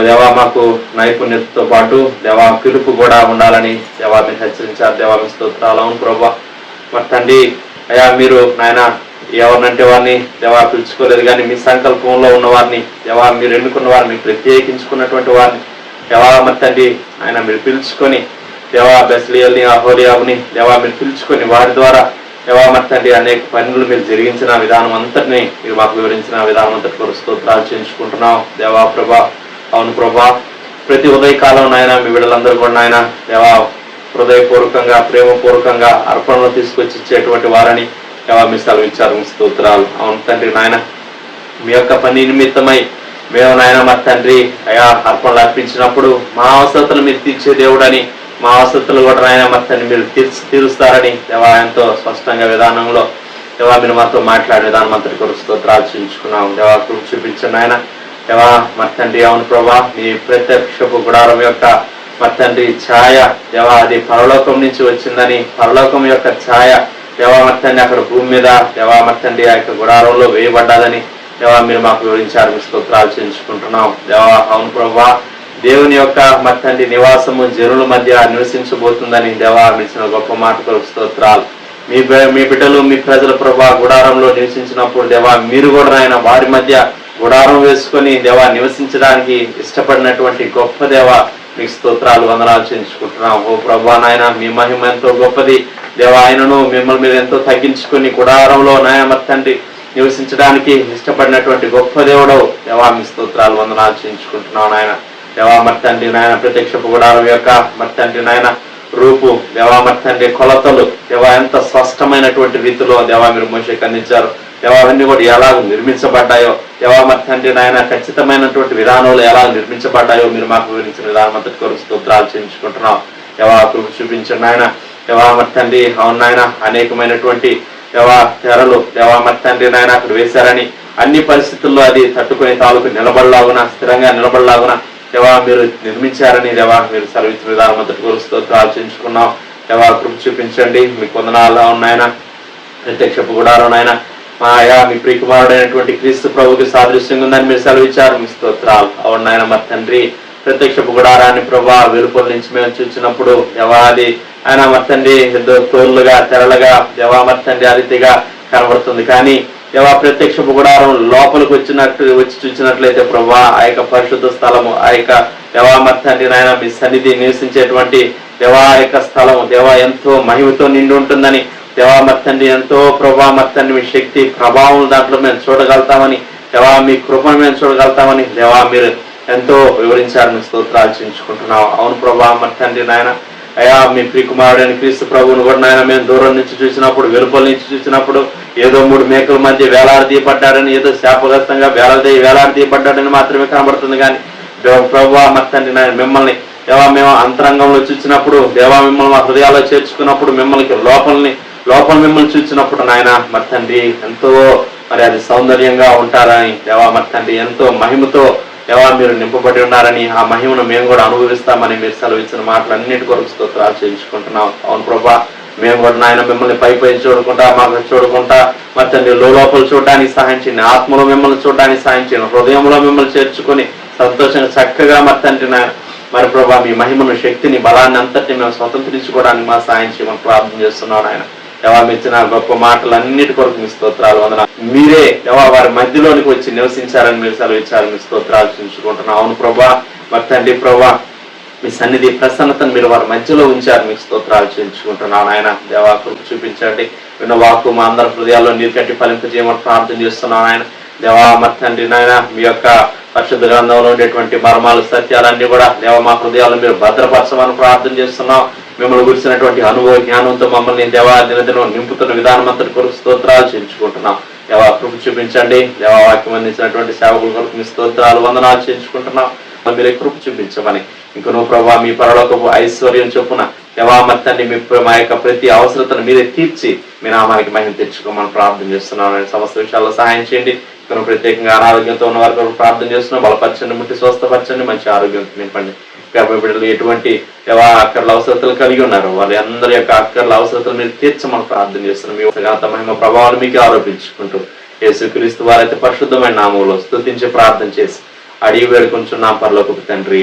దేవా మాకు నైపుణ్యతతో పాటు దేవా పిలుపు కూడా ఉండాలని దేవా మీరు హెచ్చరించారు. దేవా మీ స్తోత్రాలు. అవును ప్రభా, మరి తండ్రి అయా మీరు నాయన ఎవరినంటే వారిని దేవా పిలుచుకోలేదు, కానీ మీ సంకల్పంలో ఉన్న వారిని దేవా మీరు ఎన్నుకున్న వారిని, ప్రత్యేకించుకున్నటువంటి వారిని దేవా మరి తండ్రి ఆయన మీరు పిలుచుకొని దేవా బెస్లియల్ని, అహోలియావుని దేవా మీరు పిలుచుకొని వారి ద్వారా దేవా మరి తండ్రి అనేక పనులు మీరు జరిగించిన విధానం అంతటిని మీరు మాకు వివరించిన విధానం అంతటి కొరకు స్తోత్రాలు చేయించుకుంటున్నాం. దేవా ప్రభా, అవును ప్రభా, ప్రతి ఉదయకాలం నాయన మీ బిడ్డలందరూ కూడా నాయన దేవా హృదయపూర్వకంగా, ప్రేమపూర్వకంగా అర్పణలు తీసుకొచ్చి ఇచ్చేటువంటి వారని దేవా మీ సెలవు ఇచ్చారు, మీ స్తోత్రాలు. అవును తండ్రి నాయన, మీ యొక్క పని నిమిత్తమై మేము నాయన మా తండ్రి అయా అర్పణలు అర్పించినప్పుడు మా అవసరతలు మీరు తీర్చే దేవుడని, మా అవసరతలు కూడా నాయన మా తండ్రి మీరు తీరుస్తారని దేవా ఎంతో స్పష్టంగా విధానంలో దేవా మీరు మాతో మాట్లాడే విధానం అంతటి కొరకు స్తోత్రాలు చూపించుకున్నాం. దేవా కృప చూపించండి ఆయన. దేవా మా తండ్రి అవును ప్రభా మీ ప్రత్యక్షపు గుడారం యొక్క మా తండ్రి ఛాయ దేవా అది పరలోకం నుంచి వచ్చిందని, పరలోకం యొక్క ఛాయ దేవా మా తండ్రి అక్కడ భూమి మీద దేవా మా తండ్రి ఆ యొక్క గుడారంలో వేయబడ్డాదని దేవా మీరు మాకు వివరించారు. మీ స్తోత్రాలు చేయించుకుంటున్నాం. దేవా అవును ప్రభా దేవుని యొక్క మా తండ్రి నివాసము జనుల మధ్య నివసించబోతుందని దేవా మించిన గొప్ప మాట కొరకు స్తోత్రాలు. మీ బిడ్డలు మీ ప్రజల ప్రభా గుడారంలో నివసించినప్పుడు దేవా మీరు కూడా ఆయన వారి మధ్య గుడారం వేసుకొని దేవా నివసించడానికి ఇష్టపడినటువంటి గొప్ప దేవా మీకు స్తోత్రాలు వందనాలు చేయించుకుంటున్నాం. ఓ ప్రభా నాయన మీ మహిమ ఎంతో గొప్పది దేవా. ఆయనను మిమ్మల్ని మీరు ఎంతో తగ్గించుకొని గుడారంలో నాయన తండ్రి నివసించడానికి ఇష్టపడినటువంటి గొప్ప దేవుడు దేవా మీ స్తోత్రాలు వందనాలు చేయించుకుంటున్నాం నాయన. దేవా తండ్రి నాయన ప్రత్యక్షపు గుడారం యొక్క తండ్రి నాయన రూపు దేవా తండ్రి కొలతలు దేవా ఎంత స్పష్టమైనటువంటి రీతిలో దేవా మీరు మోషేకి అందించారు. దేవా అవన్నీ కూడా ఎలా నిర్మించబడ్డాయో దేవా తండ్రి నాయన ఖచ్చితమైనటువంటి విధానంలో ఎలా నిర్మించబడ్డాయో మీరు మాకు వివరించిన విధానం అంతటి కొరకు స్తోత్రాలు చేయించుకుంటున్నాం. దేవా కృప చూపించండి నాయన. దేవా తండ్రి అవును నాయన అనేకమైనటువంటి దేవా తెరలు దేవా తండ్రి నాయన అక్కడ వేశారని, అన్ని పరిస్థితుల్లో అది తట్టుకునే తాలూకు నిలబడలాగున స్థిరంగా నిలబడలాగున దేవా మీరు నిర్మించారని దేవా మీరు సెలవిచ్చిన విధానం అంతటి కొరకు స్తోత్రాలు చేయించుకున్నాం. దేవా కృప చూపించండి. మీ కొందనాల్లో ఉన్నాయన ప్రత్యక్షపు గుడారం నాయన మా అయా మీ ప్రియకుమారుడైనటువంటి క్రీస్తు ప్రభుకి సాదృశ్యంగా ఉందని మీరు సెలవిచ్చారు. మీ స్తోత్రాలు. అవును నాయన మా తండ్రి ప్రత్యక్షపు గుడారాన్ని ప్రభా వెలుపల నుంచి మేము చూసినప్పుడు దేవా అది ఆయన మా తండ్రి తోళ్ళుగా తెరలుగా దేవా మా తండ్రి ఆ రీతిగా కనబడుతుంది. కానీ దేవా ప్రత్యక్షపు గుడారం లోపలికి వచ్చి చూసినట్లయితే ప్రభా ఆ యొక్క పరిశుద్ధ స్థలము ఆ యొక్క దేవా మా తండ్రి నాయన మీ సన్నిధి నివసించేటువంటి దేవా యొక్క స్థలము దేవా ఎంతో మహిమతో నిండి ఉంటుందని, దేవా మా తండ్రి ఎంతో ప్రభా మా తండ్రి మీ శక్తి ప్రభావం దాంట్లో మేము చూడగలుగుతామని, దేవా మీ కృపను మేము చూడగలుగుతామని దేవా మీరు ఎంతో వివరించారు. మీ స్తోత్రాలు చేయించుకుంటున్నాం. అవును ప్రభా మా తండ్రి నాయన అయ్యా మీ ప్రియకుమారుడైన క్రీస్తు ప్రభువును కూడా నాయన మేము దూరం నుంచి చూసినప్పుడు వెలుపల నుంచి చూసినప్పుడు ఏదో 3 మేకల మధ్య వేలాడదీయబడ్డాడని, ఏదో శాపగ్రస్తంగా వేలాడదీయబడ్డాడని మాత్రమే కనబడుతుంది. కానీ ప్రభా మా తండ్రి నాయన మిమ్మల్ని దేవా మేము అంతరంగంలో చూసినప్పుడు దేవా మిమ్మల్ని మా హృదయాల్లో చేర్చుకున్నప్పుడు మిమ్మల్ని లోపల మిమ్మల్ని చూసినప్పుడు నాయన మా తండ్రి ఎంతో మరి అది సౌందర్యంగా ఉంటారని దేవా మా తండ్రి ఎంతో మహిమతో దేవా మీరు నింపబడి ఉన్నారని, ఆ మహిమను మేము కూడా అనుభవిస్తామని మీరు సెలవిచ్చిన మాటలన్నిటి కొరకు స్తోత్రాలు చేయించుకుంటున్నాం. అవును ప్రభా మేము కూడా నాయన మిమ్మల్ని పై చూడకుండా మాకు చూడకుండా మా తండ్రి లోపల చూడడానికి సహాయం చేయండి, ఆత్మలో మిమ్మల్ని చూడడానికి సహాయం చేయండి, హృదయంలో మిమ్మల్ని చేర్చుకొని సంతోషంగా చక్కగా మా తండ్రి నాయన మరి ప్రభా మీ మహిమను శక్తిని బలాన్ని అంతటిని మేము స్వతంత్రించుకోవడానికి మా సాయం చేయమని ప్రార్థన చేస్తున్నాం ఆయన. దేవా ఇచ్చిన గొప్ప మాటలన్నిటి కొరకు మీ స్తోత్రాలు వందన. మీరే దేవా వారి మధ్యలోనికి వచ్చి నివసించారని మీరు సెలవిచ్చారు. మీ స్తోత్రాలు చూసుకుంటున్నాం. అవును ప్రభా మరి తండ్రి ప్రభా మీ సన్నిధి ప్రసన్నతను మీరు వారి మధ్యలో ఉంచారు. మీకు స్తోత్రాలు చేయించుకుంటున్నాను ఆయన. దేవా కృప చూపించండి. విన్న వాక్కు మా అందరి హృదయాల్లో నీరు కట్టి ఫలింపజేయమని ప్రార్థన చేస్తున్నాను ఆయన. దేవా మరి తండ్రి నాయన మీ యొక్క పరిశుద్ధ గ్రంథంలో ఉండేటువంటి మర్మాలు సత్యాలన్నీ కూడా దేవా మా హృదయాల్లో మీరు భద్రపరచమని ప్రార్థన చేస్తున్నాం. మిమ్మల్ని గురించినటువంటి అనుభవ జ్ఞానంతో మమ్మల్ని దేవా దినదినం నింపుతున్న విధానం అంతటి కొరకు స్తోత్రాలు చేయించుకుంటున్నాం. దేవా కృప చూపించండి. దేవా వాక్యం అందించినటువంటి సేవకుల కొరకు మీ స్తోత్రాలు వందనాలు చేయించుకుంటున్నాం. మీరే కృప చూపించమని ఇంకనూ ప్రభా మీ పరలోకపు ఐశ్వర్యం చొప్పున దేవా మత్తాన్ని మీ మా యొక్క ప్రతి అవసరతను మీరే తీర్చి మీ నామానికి మహిమ తెచ్చుకోమని ప్రార్థన చేస్తున్నాను. సమస్త విషయాల్లో సహాయం చేయండి. ఇంకనూ ప్రత్యేకంగా అనారోగ్యంతో ఉన్న వారి కొరకు ప్రార్థన చేస్తున్నాం. బలపరచండి, ముట్టి స్వస్థపరచండి, మంచి ఆరోగ్యంతో నింపండి. బిడ్డలు ఎటువంటి దేవా అక్కర్ల అవసరతలు కలిగి ఉన్నారు వారి అందరి యొక్క అక్కర్ల అవసరతలు మీరు తీర్చమని ప్రార్థన చేస్తున్నాం. మీ ఘనత మహిమ ప్రభావాలు మీకు ఆరోపించుకుంటూ యేసుక్రీస్తు వారైతే పరిశుద్ధమైన నామంలో స్తుతించి ప్రార్థన చేసి అడిగి వేడుకుంటున్నాం పరలోకపు తండ్రి,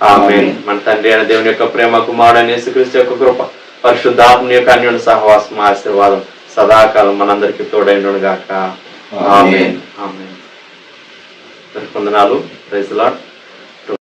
ఆమేన్. మన తండ్రి అయిన దేవుని యొక్క ప్రేమ, కుమారుడైన యేసుక్రీస్తు యొక్క కృప, పరిశుద్ధాత్మ యొక్క అన్యోన్య సహవాసం, ఆశీర్వాదం సదాకాలం మనందరికీ తోడైనను గాక. ఆమేన్. ఆమేన్. వందనాలు. Praise the lord.